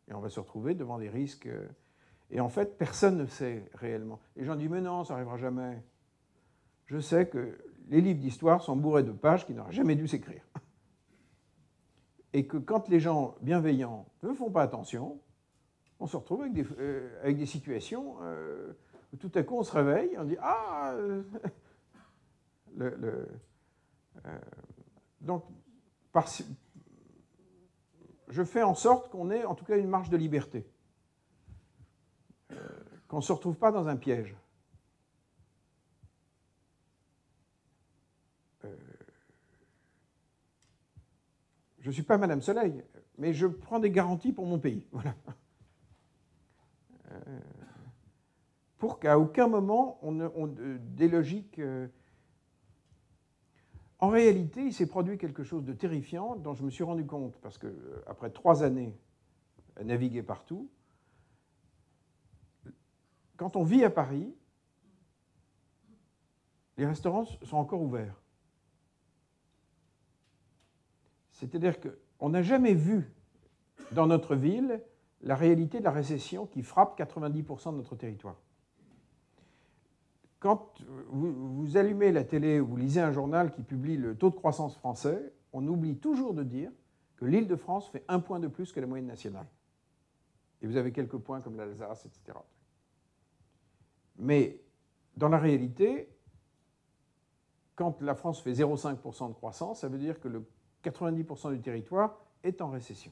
Et on va se retrouver devant des risques. Et en fait, personne ne sait réellement. Les gens disent « mais non, ça n'arrivera jamais ». Je sais que les livres d'histoire sont bourrés de pages qui n'auraient jamais dû s'écrire. Et que quand les gens bienveillants ne font pas attention, on se retrouve avec des situations où tout à coup on se réveille et on dit « ah !» Donc, je fais en sorte qu'on ait en tout cas une marge de liberté. Qu'on ne se retrouve pas dans un piège. Je ne suis pas Madame Soleil, mais je prends des garanties pour mon pays. Voilà. Pour qu'à aucun moment, des logiques... En réalité, il s'est produit quelque chose de terrifiant dont je me suis rendu compte, parce que après 3 années à naviguer partout, quand on vit à Paris, les restaurants sont encore ouverts. C'est-à-dire qu'on n'a jamais vu dans notre ville la réalité de la récession qui frappe 90% de notre territoire. Quand vous allumez la télé ou vous lisez un journal qui publie le taux de croissance français, on oublie toujours de dire que l'Île-de-France fait 1 point de plus que la moyenne nationale. Et vous avez quelques points comme l'Alsace, etc. Mais dans la réalité, quand la France fait 0,5% de croissance, ça veut dire que le 90% du territoire est en récession,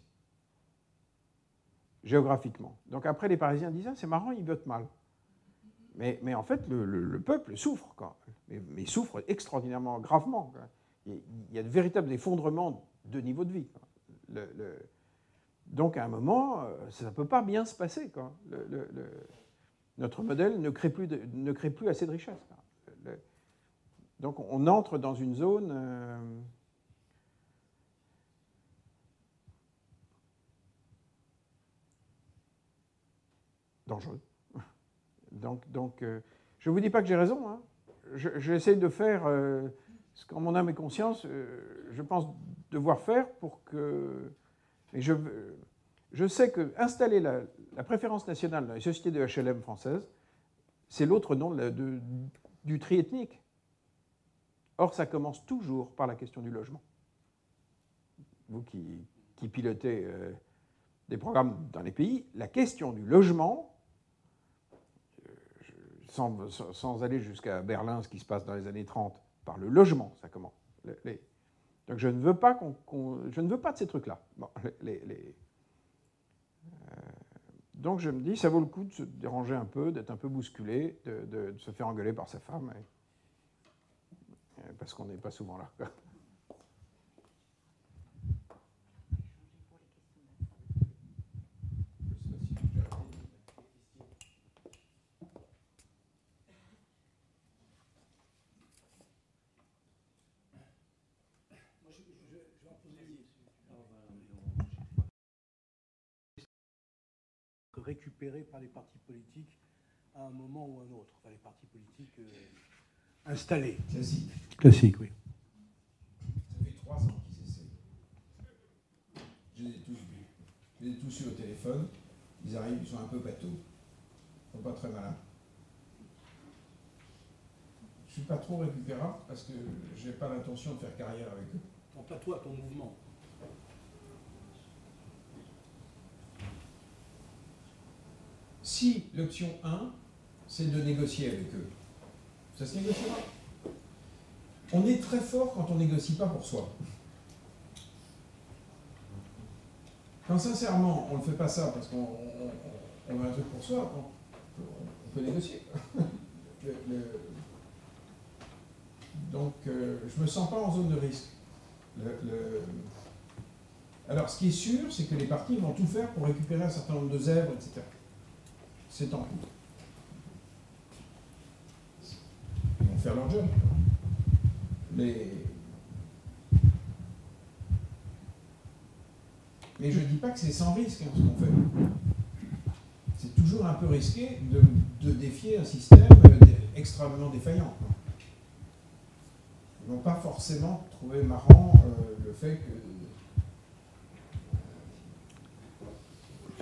géographiquement. Donc après, les Parisiens disent « Ah, c'est marrant, ils votent mal ». Mais en fait, le peuple souffre, quoi. Mais il souffre extraordinairement gravement, quoi. Il y a de véritables effondrements de niveau de vie, quoi. Donc à un moment, ça ne peut pas bien se passer, quoi. Notre modèle ne crée plus assez de richesse, quoi. Donc on entre dans une zone dangereuse. Donc je ne vous dis pas que j'ai raison, hein. J'essaie de faire ce qu'en mon âme et conscience, je pense devoir faire pour que... Et je sais que installer la préférence nationale dans les sociétés de HLM françaises, c'est l'autre nom du tri ethnique. Or, ça commence toujours par la question du logement. Vous qui pilotez des programmes dans les pays, la question du logement, sans aller jusqu'à Berlin, ce qui se passe dans les années 30, par le logement, ça commence. Donc je ne veux pas je ne veux pas de ces trucs-là. Bon, donc je me dis, ça vaut le coup de se déranger un peu, d'être un peu bousculé, de se faire engueuler par sa femme, parce qu'on n'est pas souvent là. Récupérés par les partis politiques à un moment ou un autre. Enfin, les partis politiques installés. Classique, oui. Ça fait 3 ans qu'ils essaient. Je les ai tous vus. Je les ai tous eu au téléphone. Ils arrivent, ils sont un peu pâteaux. Ils sont pas très malins. Je suis pas trop récupérable parce que j'ai pas l'intention de faire carrière avec eux. Non, pas toi, ton mouvement. Si l'option 1, c'est de négocier avec eux, ça se négociera. On est très fort quand on ne négocie pas pour soi. Quand sincèrement, on ne fait pas ça parce qu'on a un truc pour soi, on peut négocier. Donc, je ne me sens pas en zone de risque. Alors, ce qui est sûr, c'est que les partis vont tout faire pour récupérer un certain nombre de zèbres, etc. C'est en cours. Ils vont faire leur job. Mais je ne dis pas que c'est sans risque, hein, ce qu'on fait. C'est toujours un peu risqué de défier un système extrêmement défaillant. Ils ne vont pas forcément trouver marrant le fait que...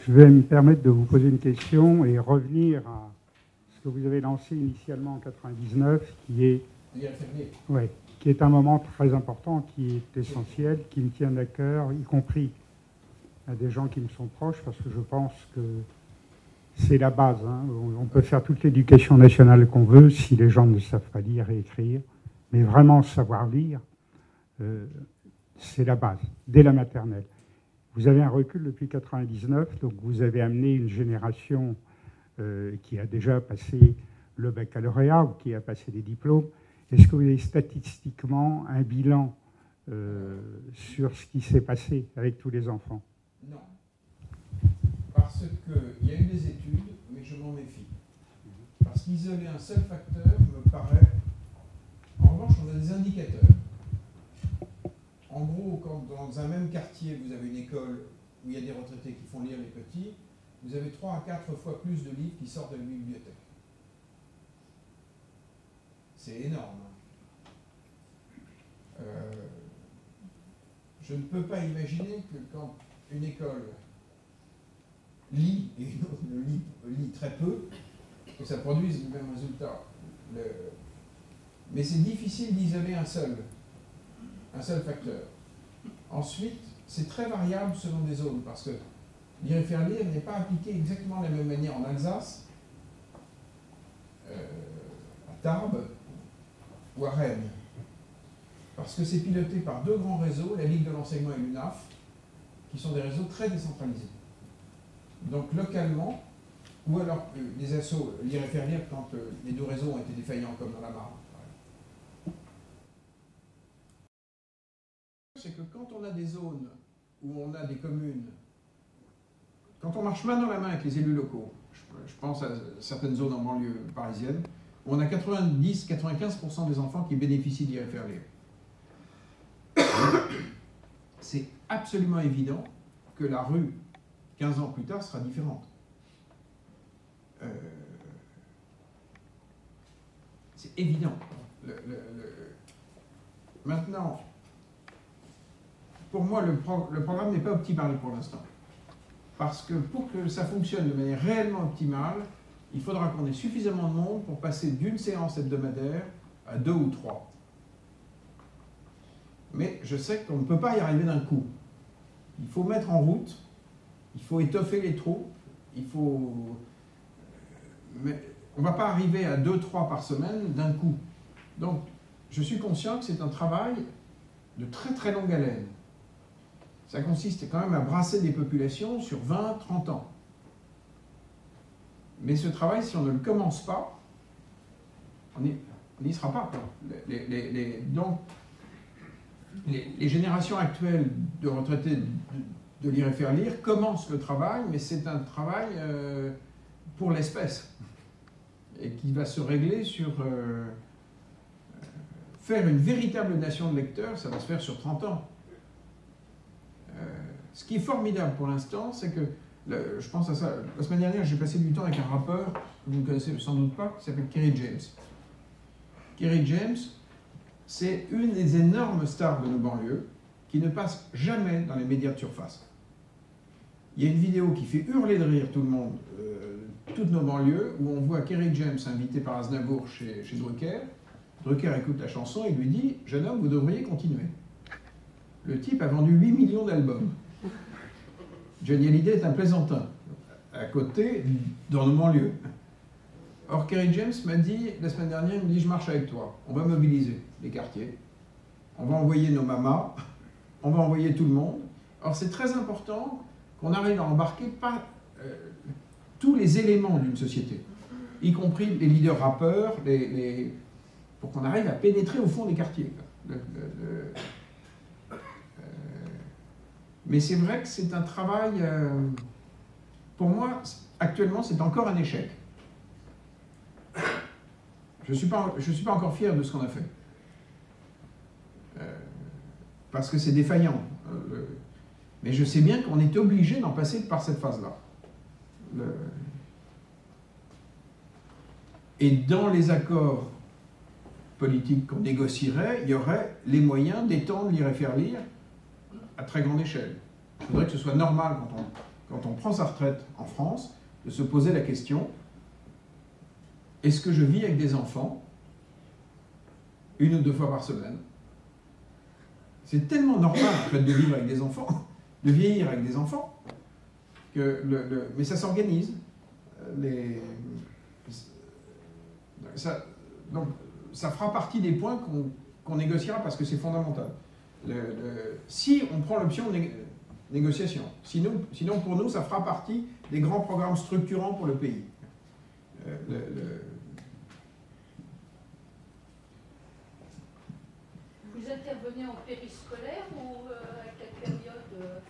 Je vais me permettre de vous poser une question et revenir à ce que vous avez lancé initialement en 1999, qui est un moment très important, qui est essentiel, qui me tient à cœur, y compris à des gens qui me sont proches, parce que je pense que c'est la base, hein. On peut faire toute l'éducation nationale qu'on veut, si les gens ne savent pas lire et écrire, mais vraiment savoir lire, c'est la base, dès la maternelle. Vous avez un recul depuis 1999, donc vous avez amené une génération qui a déjà passé le baccalauréat ou qui a passé des diplômes. Est-ce que vous avez statistiquement un bilan sur ce qui s'est passé avec tous les enfants? Non. Parce qu'il y a eu des études, mais je m'en méfie. Parce qu'isoler un seul facteur me paraît... En revanche, on a des indicateurs. En gros, quand dans un même quartier, vous avez une école où il y a des retraités qui font lire les petits, vous avez 3 à 4 fois plus de livres qui sortent de la bibliothèque. C'est énorme. Je ne peux pas imaginer que quand une école lit et une autre lit très peu, que ça produise le même résultat. Mais c'est difficile d'isoler un seul facteur. Ensuite, c'est très variable selon des zones, parce que lire et faire lire n'est pas appliqué exactement de la même manière en Alsace, à Tarbes ou à Rennes. Parce que c'est piloté par 2 grands réseaux, la Ligue de l'enseignement et l'UNAF, qui sont des réseaux très décentralisés. Donc localement, ou alors des assos lire et faire lire quand les 2 réseaux ont été défaillants, comme dans la Marne. C'est que quand on a des zones où on a des communes, quand on marche main dans la main avec les élus locaux, je pense à certaines zones en banlieue parisienne, où on a 90-95% des enfants qui bénéficient de lire et faire lire. C'est absolument évident que la rue, 15 ans plus tard, sera différente. C'est évident. Maintenant, pour moi, le programme n'est pas optimal pour l'instant. Parce que pour que ça fonctionne de manière réellement optimale, il faudra qu'on ait suffisamment de monde pour passer d'une séance hebdomadaire à 2 ou 3. Mais je sais qu'on ne peut pas y arriver d'un coup. Il faut mettre en route, il faut étoffer les troupes, il faut... Mais on ne va pas arriver à 2-3 par semaine d'un coup. Donc, je suis conscient que c'est un travail de très très longue haleine. Ça consiste quand même à brasser des populations sur 20-30 ans. Mais ce travail, si on ne le commence pas, on n'y sera pas. Donc, les générations actuelles de retraités de lire et faire lire commencent le travail, mais c'est un travail pour l'espèce. Et qui va se régler sur... faire une véritable nation de lecteurs, ça va se faire sur 30 ans. Ce qui est formidable pour l'instant, c'est que, je pense à ça, la semaine dernière, j'ai passé du temps avec un rappeur, que vous ne connaissez sans doute pas, qui s'appelle Kerry James. Kerry James, c'est une des énormes stars de nos banlieues, qui ne passe jamais dans les médias de surface. Il y a une vidéo qui fait hurler de rire tout le monde, toutes nos banlieues, où on voit Kerry James invité par Aznavour chez Drucker. Drucker écoute la chanson et lui dit « Jeune homme, vous devriez continuer ». Le type a vendu 8 millions d'albums. Johnny Hallyday est un plaisantin, à côté, dans nos banlieues. Or, Kerry James m'a dit, la semaine dernière, il me dit « Je marche avec toi, on va mobiliser les quartiers, on va envoyer nos mamas, on va envoyer tout le monde ». Or, c'est très important qu'on arrive à embarquer tous les éléments d'une société, y compris les leaders rappeurs, pour qu'on arrive à pénétrer au fond des quartiers. Mais c'est vrai que c'est un travail, pour moi, actuellement, c'est encore un échec. Je ne suis pas encore fier de ce qu'on a fait. Parce que c'est défaillant. Mais je sais bien qu'on est obligé d'en passer par cette phase-là. Et dans les accords politiques qu'on négocierait, il y aurait les moyens d'étendre lire et faire lire à très grande échelle. Je voudrais que ce soit normal, quand on prend sa retraite en France, de se poser la question, est-ce que je vis avec des enfants 1 ou 2 fois par semaine? C'est tellement normal en fait, de vivre avec des enfants, de vieillir avec des enfants, mais ça s'organise. Donc, ça fera partie des points qu'on négociera parce que c'est fondamental. Si on prend l'option négociation, sinon pour nous, ça fera partie des grands programmes structurants pour le pays. Vous intervenez en périscolaire ou à quelle période?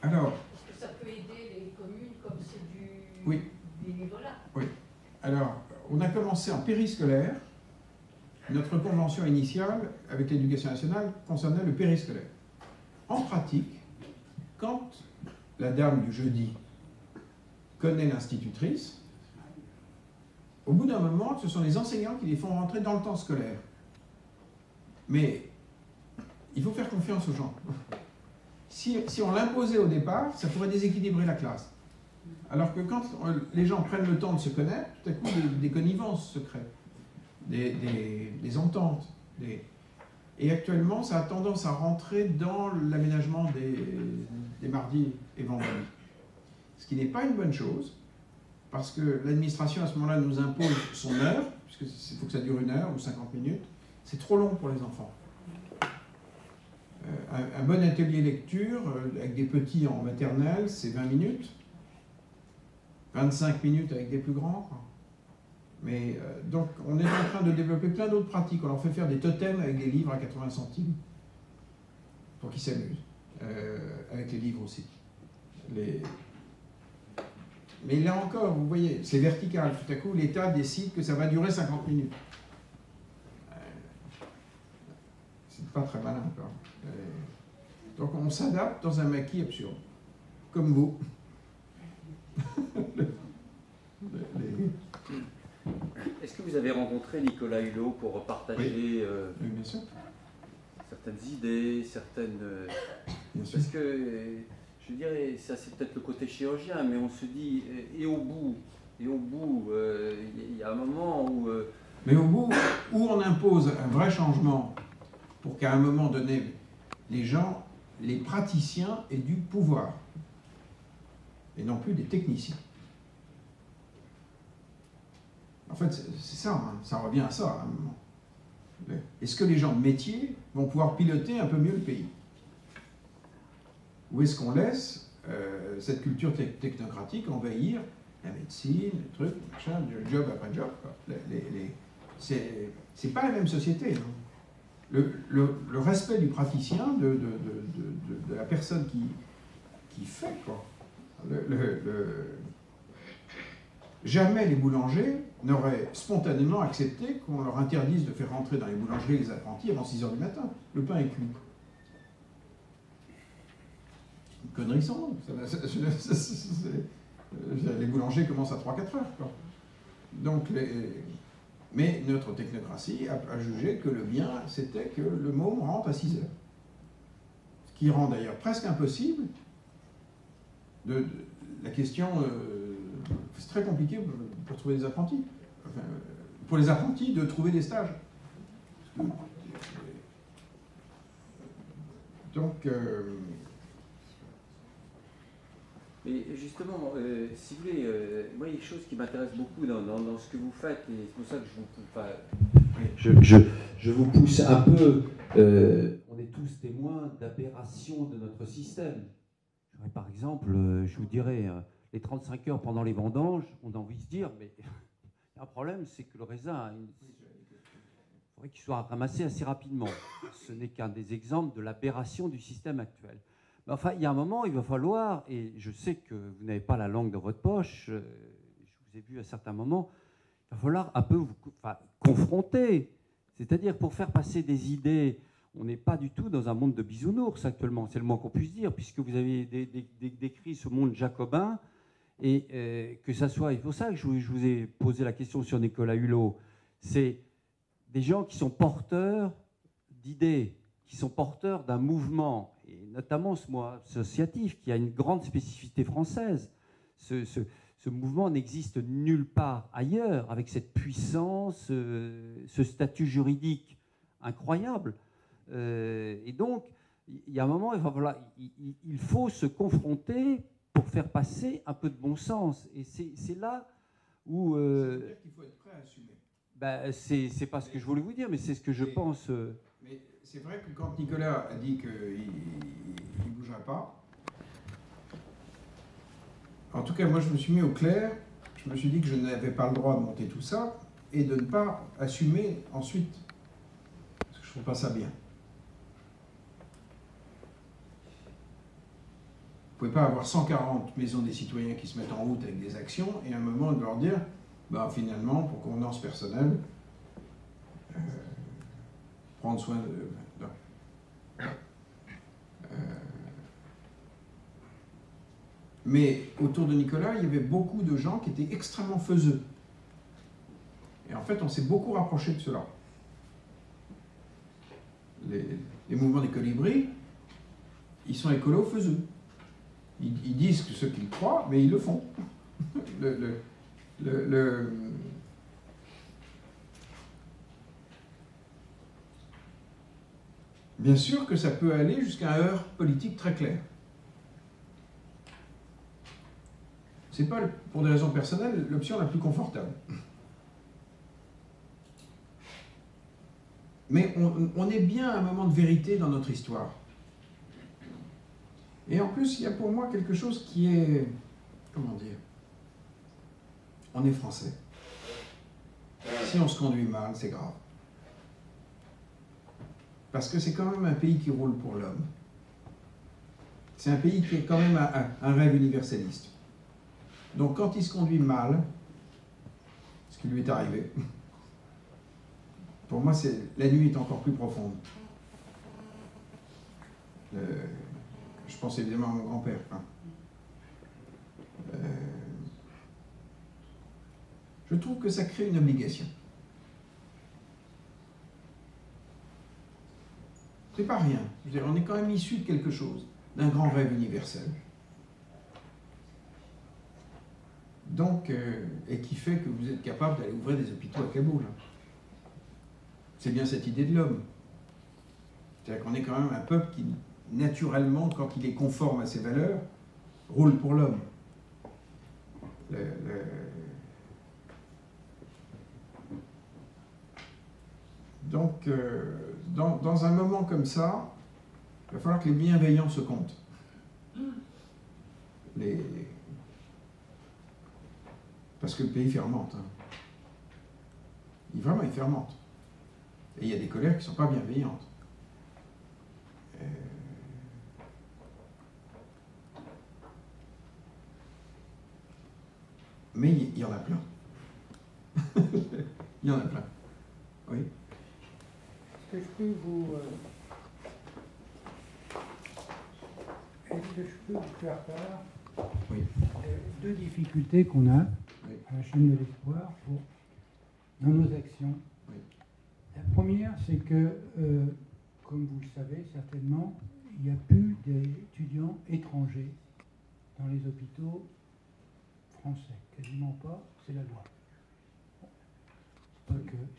Alors, est-ce que ça peut aider les communes comme c'est du oui. bénévolat? Oui. Alors, on a commencé en périscolaire. Notre convention initiale avec l'éducation nationale concernait le périscolaire. en pratique, quand la dame du jeudi connaît l'institutrice, au bout d'un moment, ce sont les enseignants qui les font rentrer dans le temps scolaire. Mais il faut faire confiance aux gens. Si on l'imposait au départ, ça pourrait déséquilibrer la classe. Alors que quand les gens prennent le temps de se connaître, tout à coup, des connivences se créent, des ententes. Et actuellement, ça a tendance à rentrer dans l'aménagement des mardis et vendredis. Ce qui n'est pas une bonne chose, parce que l'administration, à ce moment-là, nous impose son heure, puisqu'il faut que ça dure 1 heure ou 50 minutes. C'est trop long pour les enfants. Un bon atelier lecture, avec des petits en maternelle, c'est 20 minutes. 25 minutes avec des plus grands. Mais donc, on est en train de développer plein d'autres pratiques. On leur fait faire des totems avec des livres à 80 centimes pour qu'ils s'amusent. Avec les livres aussi. Mais là encore, vous voyez, c'est vertical. Tout à coup, l'État décide que ça va durer 50 minutes. C'est pas très malin, quoi. Donc, on s'adapte dans un maquis absurde. Comme vous. Est-ce que vous avez rencontré Nicolas Hulot pour partager Oui, bien sûr. certaines idées, certaines... Bien sûr. Parce que, je dirais, ça c'est peut-être le côté chirurgien, mais on se dit, et au bout, il y a un moment où... Mais au bout, où on impose un vrai changement pour qu'à un moment donné, les gens, les praticiens aient du pouvoir, et non plus des techniciens. En fait, c'est ça, hein, ça revient à ça à un moment. Est-ce que les gens de métier vont pouvoir piloter un peu mieux le pays? Ou est-ce qu'on laisse cette culture technocratique envahir la médecine, le truc, machin, le job après job, quoi. C'est pas la même société. Non? Le respect du praticien, de la personne qui fait, quoi. Jamais les boulangers n'auraient spontanément accepté qu'on leur interdise de faire rentrer dans les boulangeries les apprentis avant 6 h du matin. Le pain est cuit. Une connerie sans nom. Les boulangers commencent à 3-4 heures. Quoi. Donc, mais notre technocratie a jugé que le bien, c'était que le môme rentre à 6 heures. Ce qui rend d'ailleurs presque impossible la question... c'est très compliqué pour trouver des apprentis. Enfin, pour les apprentis, de trouver des stages. Donc... Mais justement, si vous voulez, moi, il y a des choses qui m'intéressent beaucoup dans ce que vous faites, et c'est pour ça que je vous pousse un peu. On est tous témoins d'aberrations de notre système. Par exemple, je vous dirais, les 35 heures pendant les vendanges, on a envie de se dire, mais il y a un problème, c'est que le raisin, il faudrait qu'il soit ramassé assez rapidement. Ce n'est qu'un des exemples de l'aberration du système actuel. Mais enfin, il y a un moment, il va falloir, et je sais que vous n'avez pas la langue dans votre poche, je vous ai vu à certains moments, il va falloir un peu vous confronter. C'est-à-dire, pour faire passer des idées, on n'est pas du tout dans un monde de bisounours actuellement, c'est le moins qu'on puisse dire, puisque vous avez décrit ce monde jacobin, et que ça soit, et pour ça que je vous ai posé la question sur Nicolas Hulot, c'est des gens qui sont porteurs d'idées, qui sont porteurs d'un mouvement, et notamment ce mouvement associatif, qui a une grande spécificité française. Ce mouvement n'existe nulle part ailleurs, avec cette puissance, ce statut juridique incroyable. Et donc, il y a un moment, il faut se confronter pour faire passer un peu de bon sens. Et c'est là où... ça veut dire qu'il faut être prêt à assumer. Ben, c'est pas ce que je voulais vous dire, mais c'est ce que je pense... Mais c'est vrai que quand Nicolas a dit qu'il ne bougera pas, en tout cas, moi, je me suis mis au clair, je me suis dit que je n'avais pas le droit de monter tout ça et de ne pas assumer ensuite, parce que je ne trouve pas ça bien. Vous ne pouvez pas avoir 140 maisons des citoyens qui se mettent en route avec des actions et à un moment de leur dire, bah, finalement, pour convenance personnelle, prendre soin de... Mais autour de Nicolas, il y avait beaucoup de gens qui étaient extrêmement faiseux. Et en fait, on s'est beaucoup rapproché de cela. Les mouvements des colibris, ils sont écolos faiseux. Ils disent ce qu'ils croient, mais ils le font. Bien sûr que ça peut aller jusqu'à un heurt politique très clair. C'est pas, pour des raisons personnelles, l'option la plus confortable. Mais on est bien à un moment de vérité dans notre histoire. Et en plus, il y a pour moi quelque chose qui est... Comment dire? On est français. Si on se conduit mal, c'est grave. Parce que c'est quand même un pays qui roule pour l'homme. C'est un pays qui est quand même un rêve universaliste. Donc quand il se conduit mal, ce qui lui est arrivé, pour moi, la nuit est encore plus profonde. Je pense évidemment à mon grand-père. Hein. Je trouve que ça crée une obligation. C'est pas rien. Je veux dire, on est quand même issu de quelque chose, d'un grand rêve universel. Donc, et qui fait que vous êtes capable d'aller ouvrir des hôpitaux à Kaboul. C'est bien cette idée de l'homme. C'est-à-dire qu'on est quand même un peuple qui, naturellement, quand il est conforme à ses valeurs, roule pour l'homme. Donc, dans un moment comme ça, il va falloir que les bienveillants se comptent. Parce que le pays fermente. Hein. Vraiment, il fermente. Et il y a des colères qui ne sont pas bienveillantes. Mais il y en a plein. Il y en a plein. Oui. Est-ce que je peux vous faire part Oui. de deux difficultés qu'on a Oui. à la chaîne de l'espoir dans nos actions? Oui. La première, c'est que, comme vous le savez certainement, il n'y a plus d'étudiants étrangers dans les hôpitaux français. Quasiment pas, c'est la loi.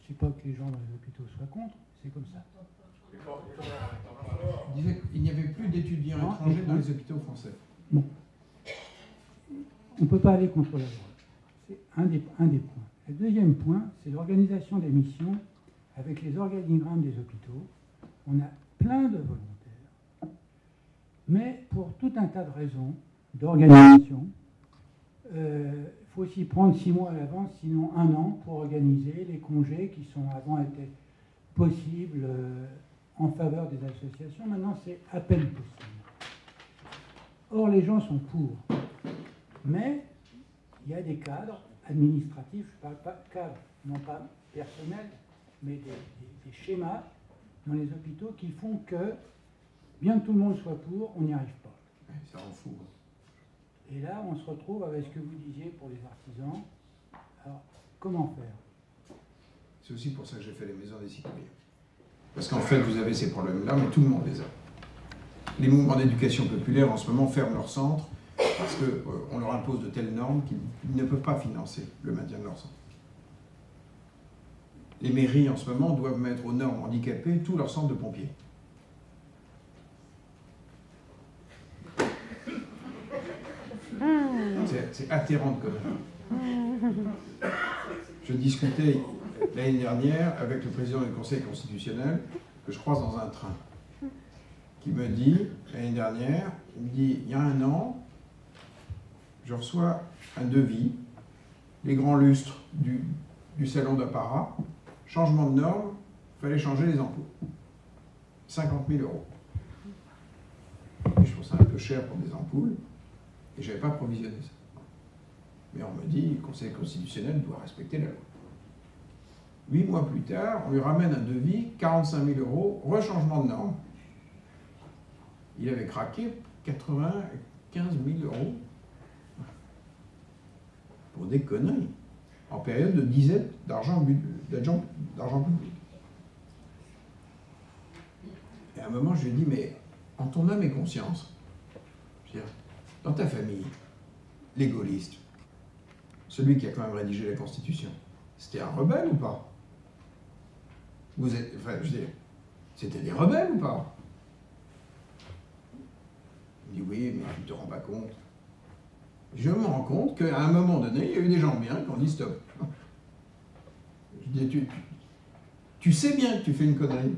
C'est pas que les gens dans les hôpitaux soient contre, c'est comme ça. Il disait qu'il n'y avait plus d'étudiants étrangers dans les hôpitaux français. Bon. On ne peut pas aller contre la loi. C'est un des points. Le deuxième point, c'est l'organisation des missions avec les organigrammes des hôpitaux. On a plein de volontaires. Mais pour tout un tas de raisons d'organisation, il faut s'y prendre 6 mois à l'avance, sinon 1 an, pour organiser les congés qui sont avant étaient possibles en faveur des associations. Maintenant, c'est à peine possible. Or, les gens sont pour. Mais il y a des cadres administratifs, je ne parle pas de cadres, non pas personnels, mais des schémas dans les hôpitaux qui font que, bien que tout le monde soit pour, on n'y arrive pas. Ça rend fou. Et là, on se retrouve avec ce que vous disiez pour les artisans. Alors, comment faire? C'est aussi pour ça que j'ai fait les maisons des citoyens. Parce qu'en fait, vous avez ces problèmes-là, mais tout le monde les a. Les mouvements d'éducation populaire, en ce moment, ferment leurs centres parce qu'on leur impose de telles normes qu'ils ne peuvent pas financer le maintien de leurs centres. Les mairies, en ce moment, doivent mettre aux normes handicapées tous leurs centres de pompiers. C'est atterrant de conneries. Je discutais l'année dernière avec le président du Conseil constitutionnel que je croise dans un train, qui me dit, l'année dernière, il y a 1 an, je reçois un devis, les grands lustres du salon d'apparat, changement de normes, il fallait changer les ampoules. 50 000 €. Et je trouve ça un peu cher pour des ampoules, et je n'avais pas provisionné ça. Mais on me dit, le Conseil constitutionnel doit respecter la loi. 8 mois plus tard, on lui ramène un devis, 45 000 €, rechangement de normes. Il avait craqué 95 000 €. pour des conneries, en période de disette d'argent public. Et à un moment, je lui ai dit, mais en ton âme et conscience, je veux dire, dans ta famille, les gaullistes, celui qui a quand même rédigé la Constitution, c'était un rebelle ou pas? Vous êtes, enfin, je veux dire, c'était des rebelles ou pas? Il me dit, oui, mais tu ne te rends pas compte. Je me rends compte qu'à un moment donné, il y a eu des gens bien qui ont dit stop. Je dis, tu sais bien que tu fais une connerie.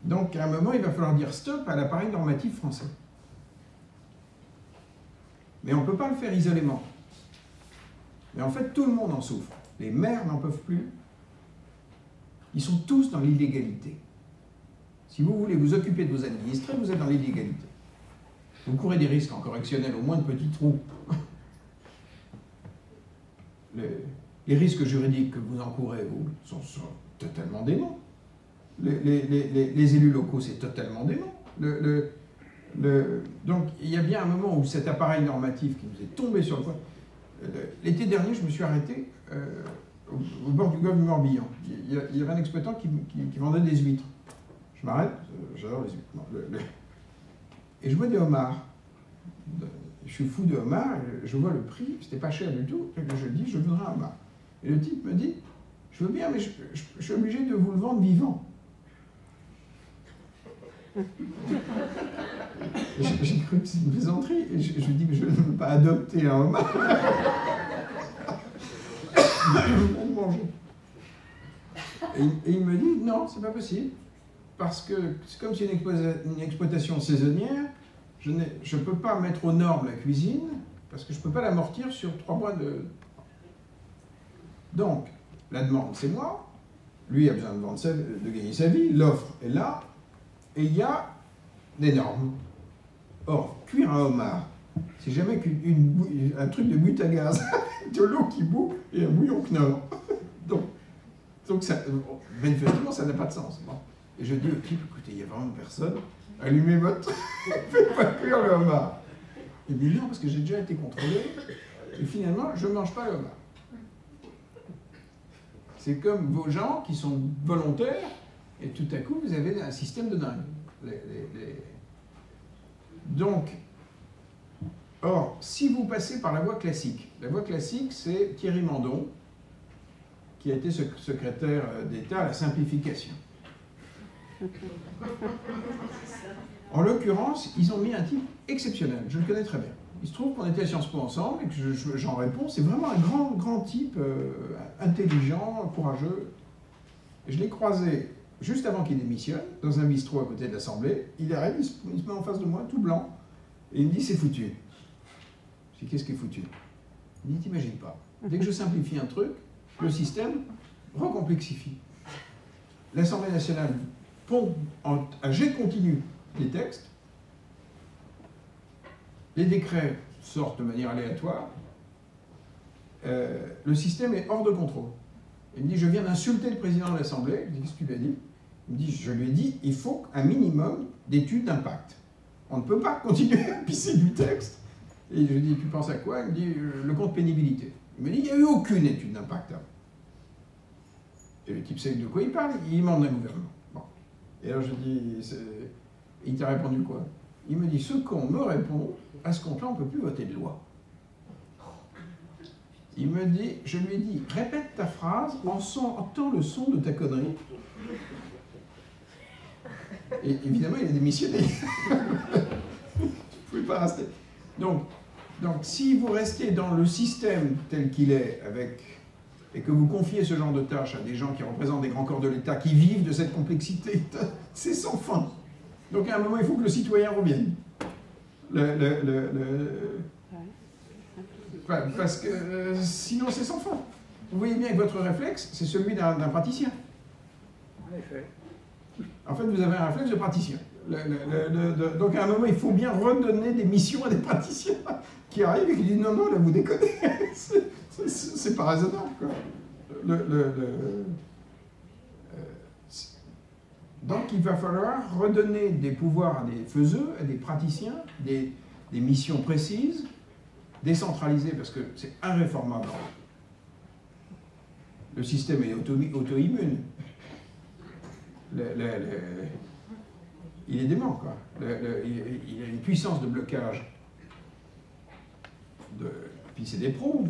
Donc, à un moment, il va falloir dire stop à l'appareil normatif français. Mais on ne peut pas le faire isolément. Mais en fait, tout le monde en souffre. Les maires n'en peuvent plus. Ils sont tous dans l'illégalité. Si vous voulez vous occuper de vos administrés, vous êtes dans l'illégalité. Vous courez des risques en correctionnel, au moins de petits trous. Les risques juridiques que vous encourez, vous, sont totalement déments. Les élus locaux, c'est totalement dément. Donc, il y a bien un moment où cet appareil normatif qui nous est tombé sur le coin. L'été dernier, je me suis arrêté au bord du golfe du Morbihan. Il y avait un exploitant qui vendait des huîtres. Je m'arrête, j'adore les huîtres. Non, et je vois des homards. Je suis fou de homards, je vois le prix, c'était pas cher du tout. Et je dis, je voudrais un homard. Et le type me dit, je veux bien, mais je suis obligé de vous le vendre vivant. J'ai cru que c'était une plaisanterie. Et je lui dis, mais je ne veux pas adopter un homard. Et il me dit, non, c'est pas possible. Parce que c'est comme si une exploitation saisonnière, je ne peux pas mettre aux normes la cuisine, parce que je ne peux pas l'amortir sur 3 mois de... Donc, la demande, c'est moi. Lui a besoin de gagner sa vie. L'offre est là. Et il y a des normes. Or, cuire un homard, c'est jamais un truc de but à gaz, de l'eau qui bout et un bouillon Knorr. Donc ça, manifestement, ça n'a pas de sens. Bon. Et je dis au type, écoutez, il n'y a vraiment personne, allumez votre... faites pas cuire le homard. Il dit non, parce que j'ai déjà été contrôlé, et finalement, je ne mange pas le homard. C'est comme vos gens qui sont volontaires, et tout à coup, vous avez un système de dingue. Donc, or, si vous passez par la voie classique, c'est Thierry Mandon, qui a été secrétaire d'État à la simplification. En l'occurrence, ils ont mis un type exceptionnel, je le connais très bien. Il se trouve qu'on était à Sciences Po ensemble et que j'en réponds, c'est vraiment un grand type, intelligent, courageux. Et je l'ai croisé juste avant qu'il démissionne, dans un bistrot à côté de l'Assemblée. Il arrive, il se met en face de moi, tout blanc, et il me dit, c'est foutu. Je dis, qu'est-ce qui est foutu? Il dit, t'imagines pas. Dès que je simplifie un truc, le système recomplexifie. L'Assemblée nationale pond à jet continu les textes, les décrets sortent de manière aléatoire, le système est hors de contrôle. Il me dit, je viens d'insulter le président de l'Assemblée. Je dis, qu'est-ce que tu lui as dit? Il me dit, je lui ai dit, il faut un minimum d'études d'impact. On ne peut pas continuer à pisser du texte. Et je lui dis, tu penses à quoi? Il me dit, le compte pénibilité. Il me dit, il n'y a eu aucune étude d'impact. Et le type sait de quoi il parle, il demande un gouvernement. Bon. Et alors je dis, il t'a répondu quoi? Il me dit, ce qu'on me répond, à ce compte-là, on ne peut plus voter de loi. Il me dit, je lui ai dit, répète ta phrase en sentant le son de ta connerie. Et évidemment, il a démissionné. Vous ne pouvez pas rester. Donc, si vous restez dans le système tel qu'il est, et que vous confiez ce genre de tâches à des gens qui représentent des grands corps de l'État, qui vivent de cette complexité, c'est sans fin. Donc à un moment, il faut que le citoyen revienne. Parce que sinon, c'est sans fin. Vous voyez bien que votre réflexe, c'est celui d'un praticien. En effet. En fait, vous avez un réflexe de praticien. Donc à un moment, il faut bien redonner des missions à des praticiens qui arrivent et qui disent non, là, vous déconnez. C'est pas raisonnable, quoi. Donc il va falloir redonner des pouvoirs à des faiseux, à des praticiens, des des missions précises, décentralisées, parce que c'est irréformable. Le système est auto-immune. Il est dément, quoi. Il a une puissance de blocage. Puis c'est des pros.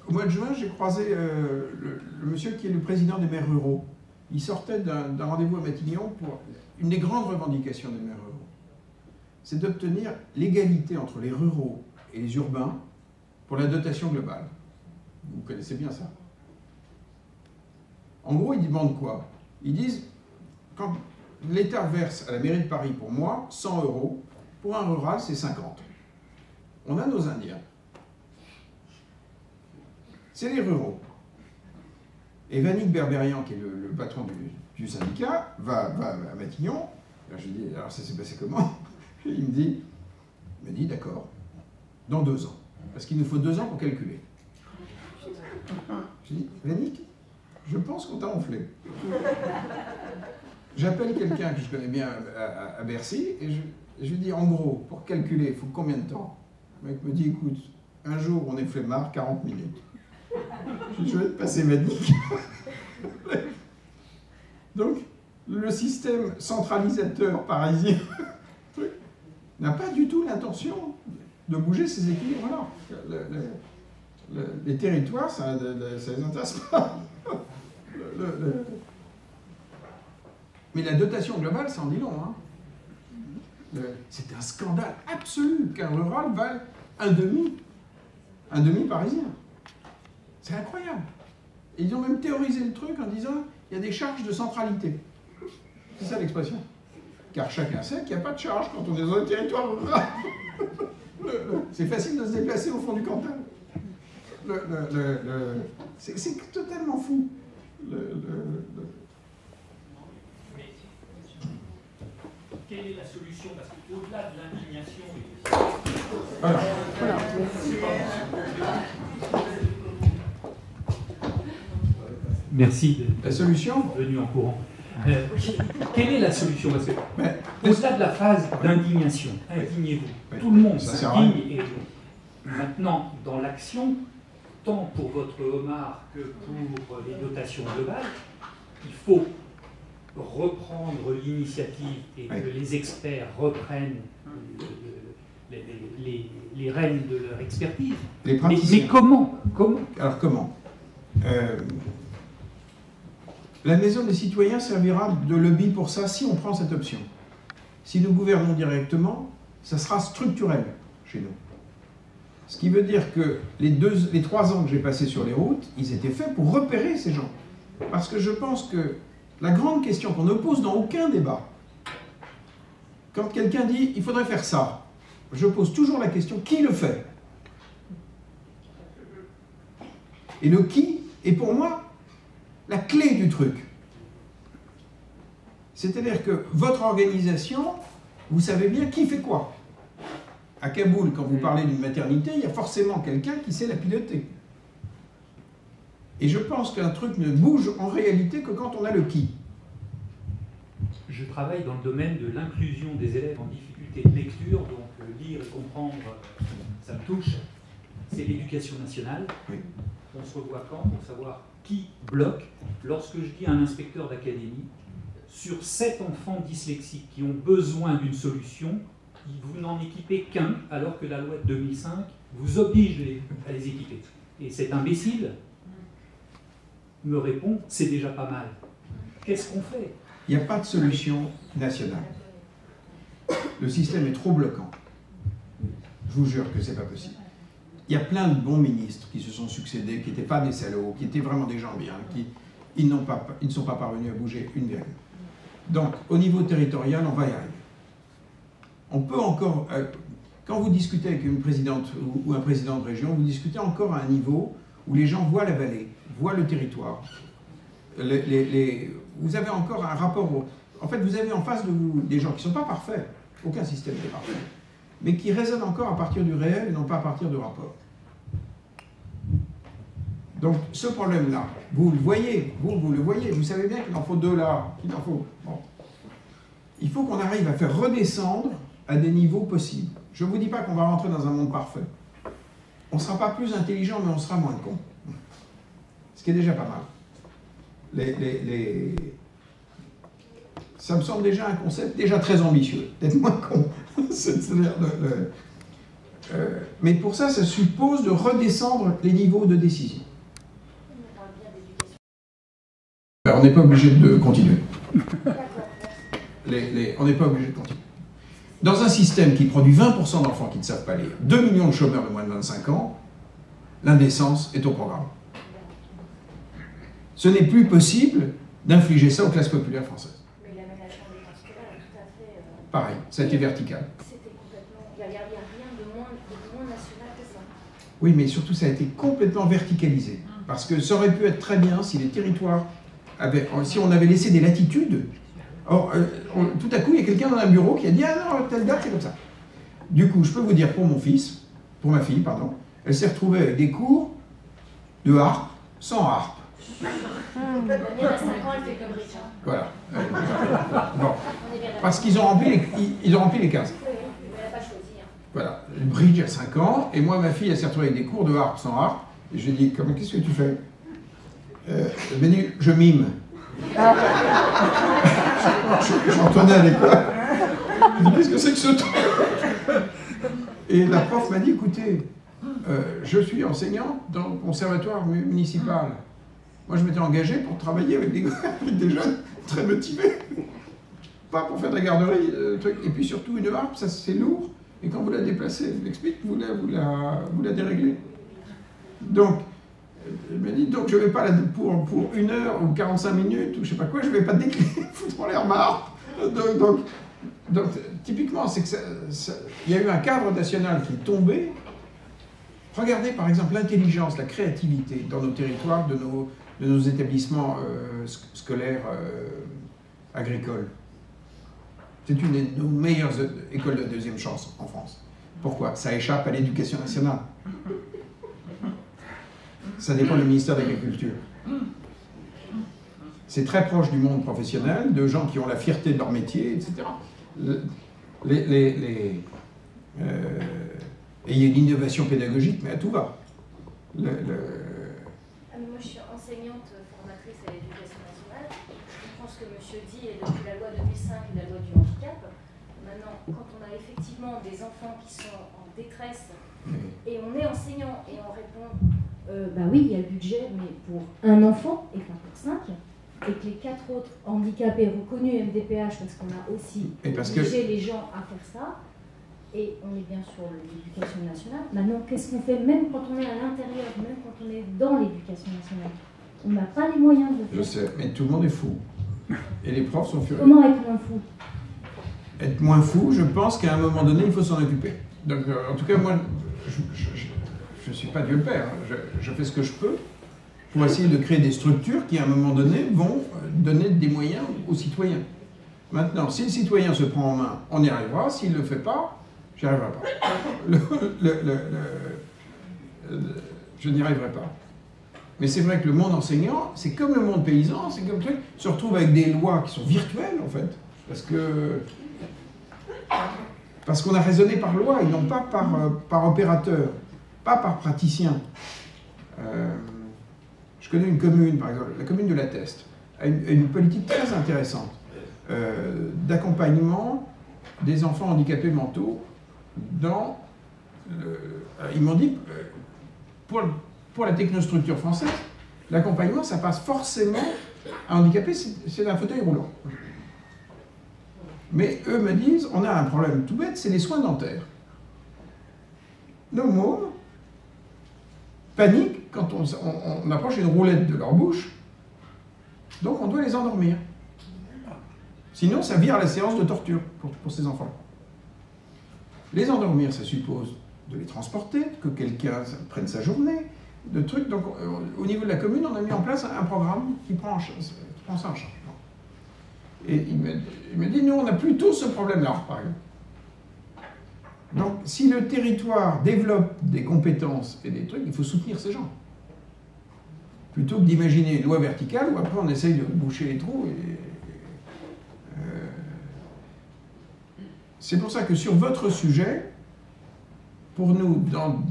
Au mois de juin, j'ai croisé le monsieur qui est le président des maires ruraux. Il sortait d'un rendez-vous à Matignon pour une des grandes revendications des maires ruraux. C'est d'obtenir l'égalité entre les ruraux et les urbains pour la dotation globale. Vous connaissez bien ça. En gros, ils demandent quoi? Ils disent, quand l'État verse à la mairie de Paris pour moi 100 €, pour un rural, c'est 50. On a nos Indiens. C'est les ruraux. Et Vanik Berberian, qui est le patron du syndicat, va à Matignon. Alors je lui dis, alors ça s'est passé comment? Il me dit, d'accord, dans 2 ans. Parce qu'il nous faut 2 ans pour calculer. Je dis, Vanik, je pense qu'on t'a enflé. J'appelle quelqu'un que je connais bien à Bercy, et je lui dis, en gros, pour calculer, il faut combien de temps? Le mec me dit, écoute, un jour on est flemmard, 40 minutes. Je vais te passer Vanik. Donc, le système centralisateur parisien n'a pas du tout l'intention de bouger ces équilibres-là. Les territoires, ça les intéresse pas. Mais la dotation globale, ça en dit long. Hein. C'est un scandale absolu qu'un rural vale un demi parisien. C'est incroyable. Et ils ont même théorisé le truc en disant il y a des charges de centralité. C'est ça l'expression. Car chacun sait qu'il n'y a pas de charge quand on est dans un territoire rural. C'est facile de se déplacer au fond du Cantal. C'est totalement fou. Quelle est la solution? Parce qu'au-delà de l'indignation... Voilà. Merci La solution venu en courant. Quelle est la solution? Parce que au-delà de la phase d'indignation, indignez-vous. Tout le monde s'indigne. Et maintenant, dans l'action, tant pour votre homard que pour les dotations globales, il faut reprendre l'initiative et que les experts reprennent les rênes de leur expertise. Mais comment? Alors comment? La Maison des citoyens servira de lobby pour ça si on prend cette option. Si nous gouvernons directement, ça sera structurel chez nous. Ce qui veut dire que les 3 ans que j'ai passés sur les routes, ils étaient faits pour repérer ces gens. Parce que je pense que la grande question qu'on ne pose dans aucun débat, quand quelqu'un dit « il faudrait faire ça », je pose toujours la question « qui le fait ?» Et le « qui » est pour moi la clé du truc. C'est-à-dire que votre organisation, vous savez bien qui fait quoi. À Kaboul, quand vous parlez d'une maternité, il y a forcément quelqu'un qui sait la piloter. Et je pense qu'un truc ne bouge en réalité que quand on a le qui. Je travaille dans le domaine de l'inclusion des élèves en difficulté de lecture, donc lire et comprendre, ça me touche. C'est l'éducation nationale. Oui. On se revoit quand pour savoir qui bloque. Lorsque je dis à un inspecteur d'académie, sur 7 enfants dyslexiques qui ont besoin d'une solution, vous n'en équipez qu'un, alors que la loi de 2005 vous oblige à les équiper. Et cet imbécile me répond, c'est déjà pas mal. Qu'est-ce qu'on fait? Il n'y a pas de solution nationale. Le système est trop bloquant. Je vous jure que c'est pas possible. Il y a plein de bons ministres qui se sont succédés, qui n'étaient pas des salauds, qui étaient vraiment des gens bien, ils ne sont pas parvenus à bouger une virgule. Donc, au niveau territorial, on va y arriver. On peut encore... quand vous discutez avec une présidente ou un président de région, vous discutez encore à un niveau où les gens voient la vallée, voient le territoire. Vous avez encore un rapport... En fait, vous avez en face de vous des gens qui ne sont pas parfaits. Aucun système n'est parfait. Mais qui raisonnent encore à partir du réel et non pas à partir du rapport. Donc ce problème-là, vous le voyez, vous le voyez, vous savez bien qu'il en faut 2 là, qu'il en faut. Bon. Il faut qu'on arrive à faire redescendre à des niveaux possibles. Je ne vous dis pas qu'on va rentrer dans un monde parfait. On ne sera pas plus intelligent, mais on sera moins con. Ce qui est déjà pas mal. Ça me semble déjà un concept déjà très ambitieux, d'être moins con. Mais pour ça, ça suppose de redescendre les niveaux de décision. On n'est pas obligé de continuer. On n'est pas obligé de continuer. Dans un système qui produit 20% d'enfants qui ne savent pas lire, 2 millions de chômeurs de moins de 25 ans, l'indécence est au programme. Ce n'est plus possible d'infliger ça aux classes populaires françaises. Mais l'aménagement des temps scolaires est tout à fait... Pareil, ça a été vertical. C'était complètement... Il n'y a rien de moins national que ça. Oui, mais surtout ça a été complètement verticalisé. Parce que ça aurait pu être très bien si les territoires avaient... Si on avait laissé des latitudes... Or, tout à coup, il y a quelqu'un dans un bureau qui a dit « Ah non, telle date, c'est comme ça ». Du coup, je peux vous dire, pour ma fille, pardon, elle s'est retrouvée avec des cours de harpe sans harpe. Elle a 5 ans, elle fait comme Richard. Voilà. Bon. Parce qu'ils ont rempli les cases. Oui, mais elle n'a pas choisi. Voilà. Bridge a 5 ans, et moi, ma fille, elle s'est retrouvée avec des cours de harpe sans harpe. Et je lui ai dit, qu'est-ce que tu fais? Elle m'a dit, je mime. J'entendais à l'école. Je lui ai dit, qu'est-ce que c'est que ce truc? Et la prof m'a dit, écoutez, je suis enseignante dans le conservatoire municipal. Moi, je m'étais engagé pour travailler avec des jeunes très motivés. Pas pour faire de la garderie, truc. Et puis surtout, une harpe, ça c'est lourd. Et quand vous la déplacez, je l'explique, vous la déréglez. Donc, elle m'a dit, donc je ne vais pas, pour 1 heure ou 45 minutes, ou je sais pas quoi, je ne vais pas foutre en l'air ma harpe. Donc, typiquement, c'est que il y a eu un cadre national qui est tombé. Regardez par exemple l'intelligence, la créativité dans nos territoires, de nos établissements scolaires agricoles. C'est une de nos meilleures écoles de deuxième chance en France. Pourquoi? Ça échappe à l'éducation nationale. Ça dépend du ministère de l'Agriculture. C'est très proche du monde professionnel, de gens qui ont la fierté de leur métier, etc. Et il y a une innovation pédagogique, mais à tout va. Moi, je suis enseignante formatrice à l'éducation nationale. Je comprends ce que monsieur dit, et depuis la loi 2005 et la loi du handicap. Maintenant, quand on a effectivement des enfants qui sont en détresse, et on est enseignant, et on répond, bah oui, il y a le budget, mais pour un enfant, et pas pour 5, et que les 4 autres handicapés reconnus MDPH, parce qu'on a aussi obligé les gens à faire ça, et on est bien sur l'éducation nationale. Maintenant, qu'est-ce qu'on fait, même quand on est à l'intérieur, même quand on est dans l'éducation nationale? On n'a pas les moyens de le faire. Je sais, mais tout le monde est fou. Et les profs sont furieux. Comment être moins fou? Être moins fou, je pense qu'à un moment donné, il faut s'en occuper. Donc, en tout cas, moi, je ne suis pas Dieu le Père. Je fais ce que je peux pour essayer de créer des structures qui, à un moment donné, vont donner des moyens aux citoyens. Maintenant, si le citoyen se prend en main, on y arrivera. S'il ne le fait pas, j'y arriverai pas. Je n'y arriverai pas. Mais c'est vrai que le monde enseignant, c'est comme le monde paysan, c'est comme le truc, se retrouve avec des lois qui sont virtuelles, en fait. Parce qu'on a raisonné par loi et non pas par opérateur, pas par praticien. Je connais une commune, par exemple, la commune de La Teste, a une politique très intéressante d'accompagnement des enfants handicapés mentaux dans... ils m'ont dit, pour la technostructure française, l'accompagnement, ça passe forcément... Un handicapé, c'est un fauteuil roulant. Mais eux me disent, on a un problème tout bête, c'est les soins dentaires. Nos mômes paniquent quand on approche une roulette de leur bouche, donc on doit les endormir. Sinon, ça vire la séance de torture pour ces enfants. Les endormir, ça suppose de les transporter, que quelqu'un prenne sa journée, de trucs. Donc, au niveau de la commune, on a mis en place un programme qui prend ça en charge. Et il me dit, nous, on a plutôt ce problème-là, par exemple. Donc, si le territoire développe des compétences et des trucs, il faut soutenir ces gens. plutôt que d'imaginer une loi verticale où après on essaye de boucher les trous. C'est pour ça que sur votre sujet, pour nous, dans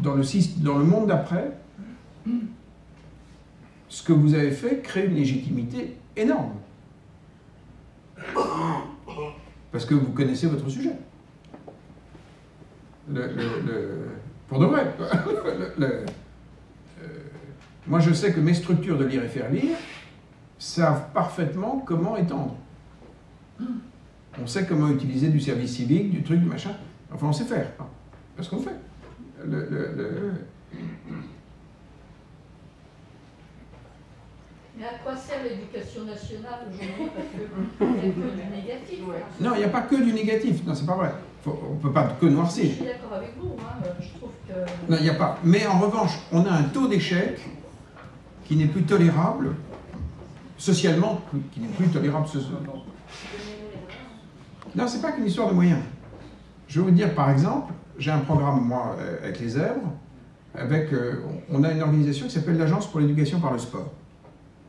le monde d'après, ce que vous avez fait crée une légitimité énorme. Parce que vous connaissez votre sujet. Pour de vrai. Moi, je sais que mes structures de lire et faire lire savent parfaitement comment étendre. On sait comment utiliser du service civique, du truc, du machin. Enfin, on sait faire. Parce qu'on fait. Mais à quoi sert l'éducation nationale aujourd'hui? Parce qu'il n'y a que du négatif. Non, il n'y a pas que du négatif. Non, c'est pas vrai. On ne peut pas que noircir. Je suis d'accord avec vous. Je trouve que... Non, il n'y a pas. Mais en revanche, on a un taux d'échec qui n'est plus tolérable socialement, qui n'est plus tolérable socialement. Non, c'est pas qu'une histoire de moyens. Je vais vous dire, par exemple, j'ai un programme, moi, avec les Zèbres, on a une organisation qui s'appelle l'Agence pour l'éducation par le sport,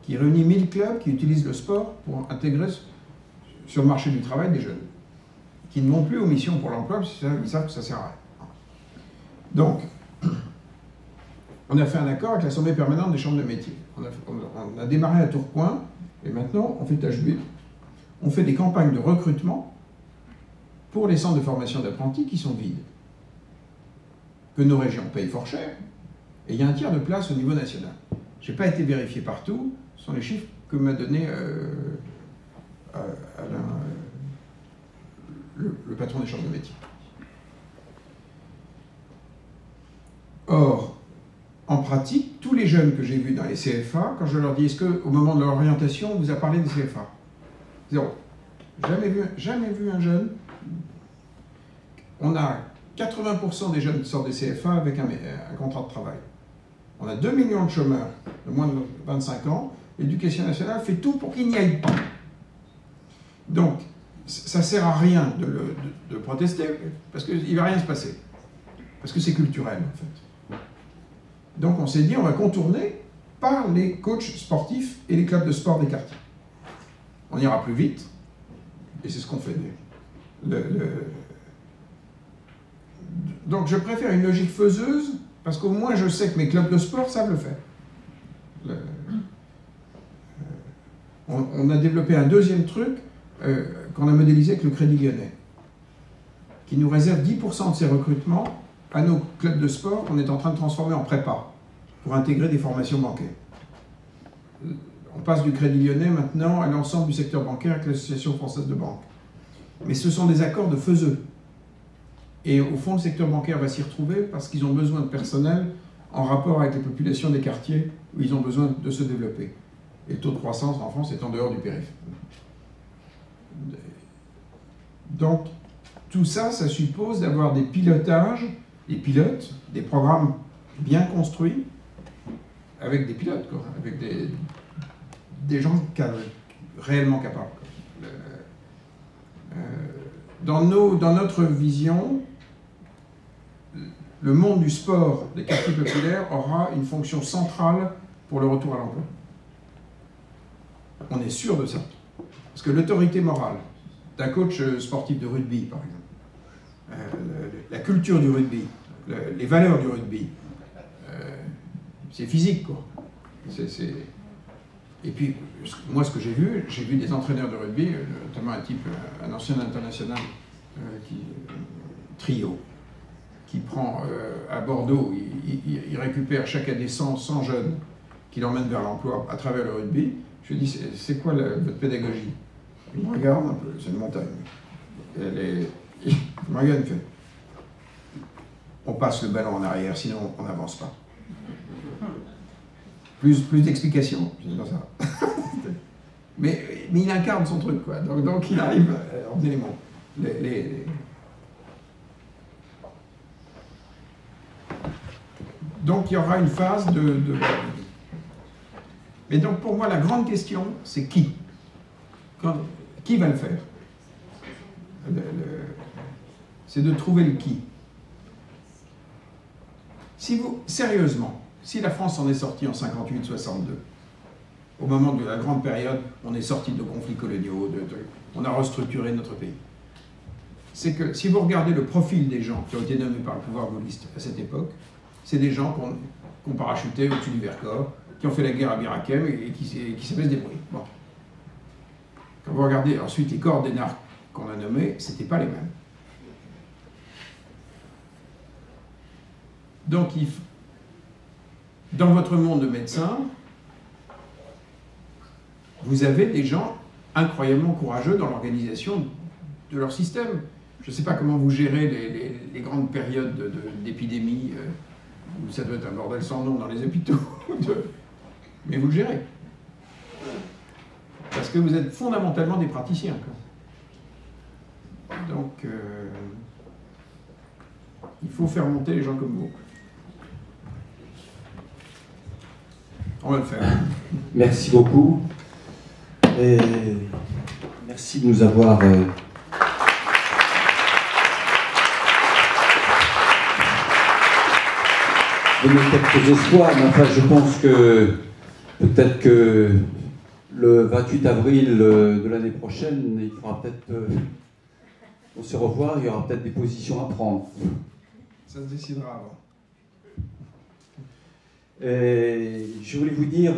qui réunit 1000 clubs qui utilisent le sport pour intégrer sur le marché du travail des jeunes, qui ne vont plus aux missions pour l'emploi, parce qu'ils savent que ça sert à rien. Donc, on a fait un accord avec l'Assemblée permanente des chambres de métiers. On a démarré à Tourcoing, et maintenant, on fait tâche B. On fait des campagnes de recrutement pour les centres de formation d'apprentis qui sont vides, que nos régions payent fort cher, et il y a un tiers de place au niveau national. Je n'ai pas été vérifié partout, ce sont les chiffres que m'a donné le patron des chambres de métiers. Or, en pratique, tous les jeunes que j'ai vus dans les CFA, quand je leur dis, est-ce qu'au moment de leur orientation, on vous a parlé des CFA? Zéro. Jamais vu un jeune. On a 80% des jeunes qui sortent des CFA avec un contrat de travail. On a 2 millions de chômeurs de moins de 25 ans. L'éducation nationale fait tout pour qu'ils n'y aillent pas. Donc, ça ne sert à rien de protester, parce qu'il ne va rien se passer. Parce que c'est culturel, en fait. Donc, on s'est dit, on va contourner par les coachs sportifs et les clubs de sport des quartiers. On ira plus vite, et c'est ce qu'on fait. Donc, je préfère une logique faiseuse, parce qu'au moins, je sais que mes clubs de sport savent le faire. On a développé un deuxième truc qu'on a modélisé avec le Crédit Lyonnais, qui nous réserve 10% de ses recrutements à nos clubs de sport qu'on est en train de transformer en prépa, pour intégrer des formations bancaires. On passe du Crédit Lyonnais maintenant à l'ensemble du secteur bancaire avec l'Association française de banque. Mais ce sont des accords de faiseux. Et au fond, le secteur bancaire va s'y retrouver parce qu'ils ont besoin de personnel en rapport avec les populations des quartiers où ils ont besoin de se développer. Et le taux de croissance en France est en dehors du périph'. Donc, tout ça, ça suppose d'avoir des pilotages, des pilotes, des programmes bien construits, avec des pilotes, quoi, avec des gens réellement capables. Dans notre vision, le monde du sport des quartiers populaires aura une fonction centrale pour le retour à l'emploi. On est sûr de ça. Parce que l'autorité morale d'un coach sportif de rugby, par exemple, la culture du rugby, les valeurs du rugby, c'est physique, quoi. Et puis, moi, ce que j'ai vu des entraîneurs de rugby, notamment un ancien international, Trio, qui prend à Bordeaux, il récupère chaque année 100 jeunes qui l'emmènent vers l'emploi à travers le rugby. Je lui dis, c'est quoi votre pédagogie? Il me regarde un peu, c'est une montagne. Il me regarde, il fait, on passe le ballon en arrière, sinon on n'avance pas. Plus d'explications, je dis non, ça. mais il incarne son truc, quoi. Donc il arrive en élément. Donc il y aura une phase de... Mais donc pour moi, la grande question, c'est qui? Qui va le faire? C'est de trouver le qui. Sérieusement, Si la France en est sortie en 58-62, au moment de la grande période, on est sorti de conflits coloniaux, on a restructuré notre pays. C'est que si vous regardez le profil des gens qui ont été nommés par le pouvoir gaulliste à cette époque, c'est des gens qu'on parachutait au-dessus du Vercors, qui ont fait la guerre à Bir Hakeim et qui savaient se débrouiller. Bon. Quand vous regardez ensuite les corps d'énarques qu'on a nommés, c'était pas les mêmes. Donc, dans votre monde de médecins, vous avez des gens incroyablement courageux dans l'organisation de leur système. Je ne sais pas comment vous gérez les grandes périodes d'épidémie, où ça doit être un bordel sans nom dans les hôpitaux, mais vous le gérez. Parce que vous êtes fondamentalement des praticiens. Donc, il faut faire monter les gens comme vous. On va le faire. Merci beaucoup. Et merci de nous avoir donné quelques espoirs. Mais enfin, je pense que peut-être que le 28 avril de l'année prochaine, il faudra peut-être on se revoir, il y aura peut-être des positions à prendre. Ça se décidera avant. Je voulais vous dire,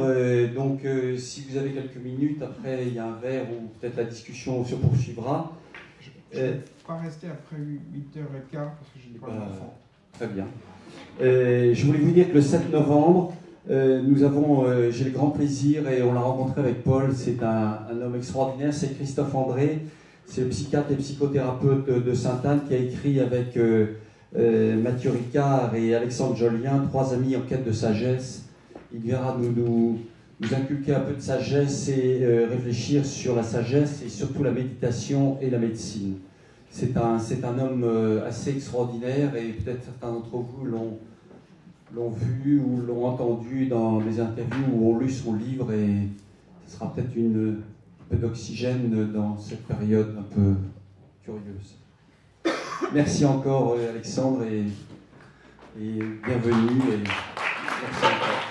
si vous avez quelques minutes, après il y a un verre ou peut-être la discussion se poursuivra. Je ne vais pas rester après 8h15 parce que je n'ai pas d'enfant. Très bien. Je voulais vous dire que le 7 novembre, j'ai le grand plaisir, et on l'a rencontré avec Paul, c'est un homme extraordinaire, c'est Christophe André, c'est le psychiatre et psychothérapeute de Sainte-Anne qui a écrit avec Mathieu Ricard et Alexandre Jolien, 3 amis en quête de sagesse. Il viendra nous inculquer un peu de sagesse et réfléchir sur la sagesse et surtout la méditation et la médecine. C'est un homme assez extraordinaire et peut-être certains d'entre vous l'ont vu ou l'ont entendu dans des interviews ou ont lu son livre, et ce sera peut-être un peu d'oxygène dans cette période un peu curieuse. Merci encore Alexandre et bienvenue. Et merci encore.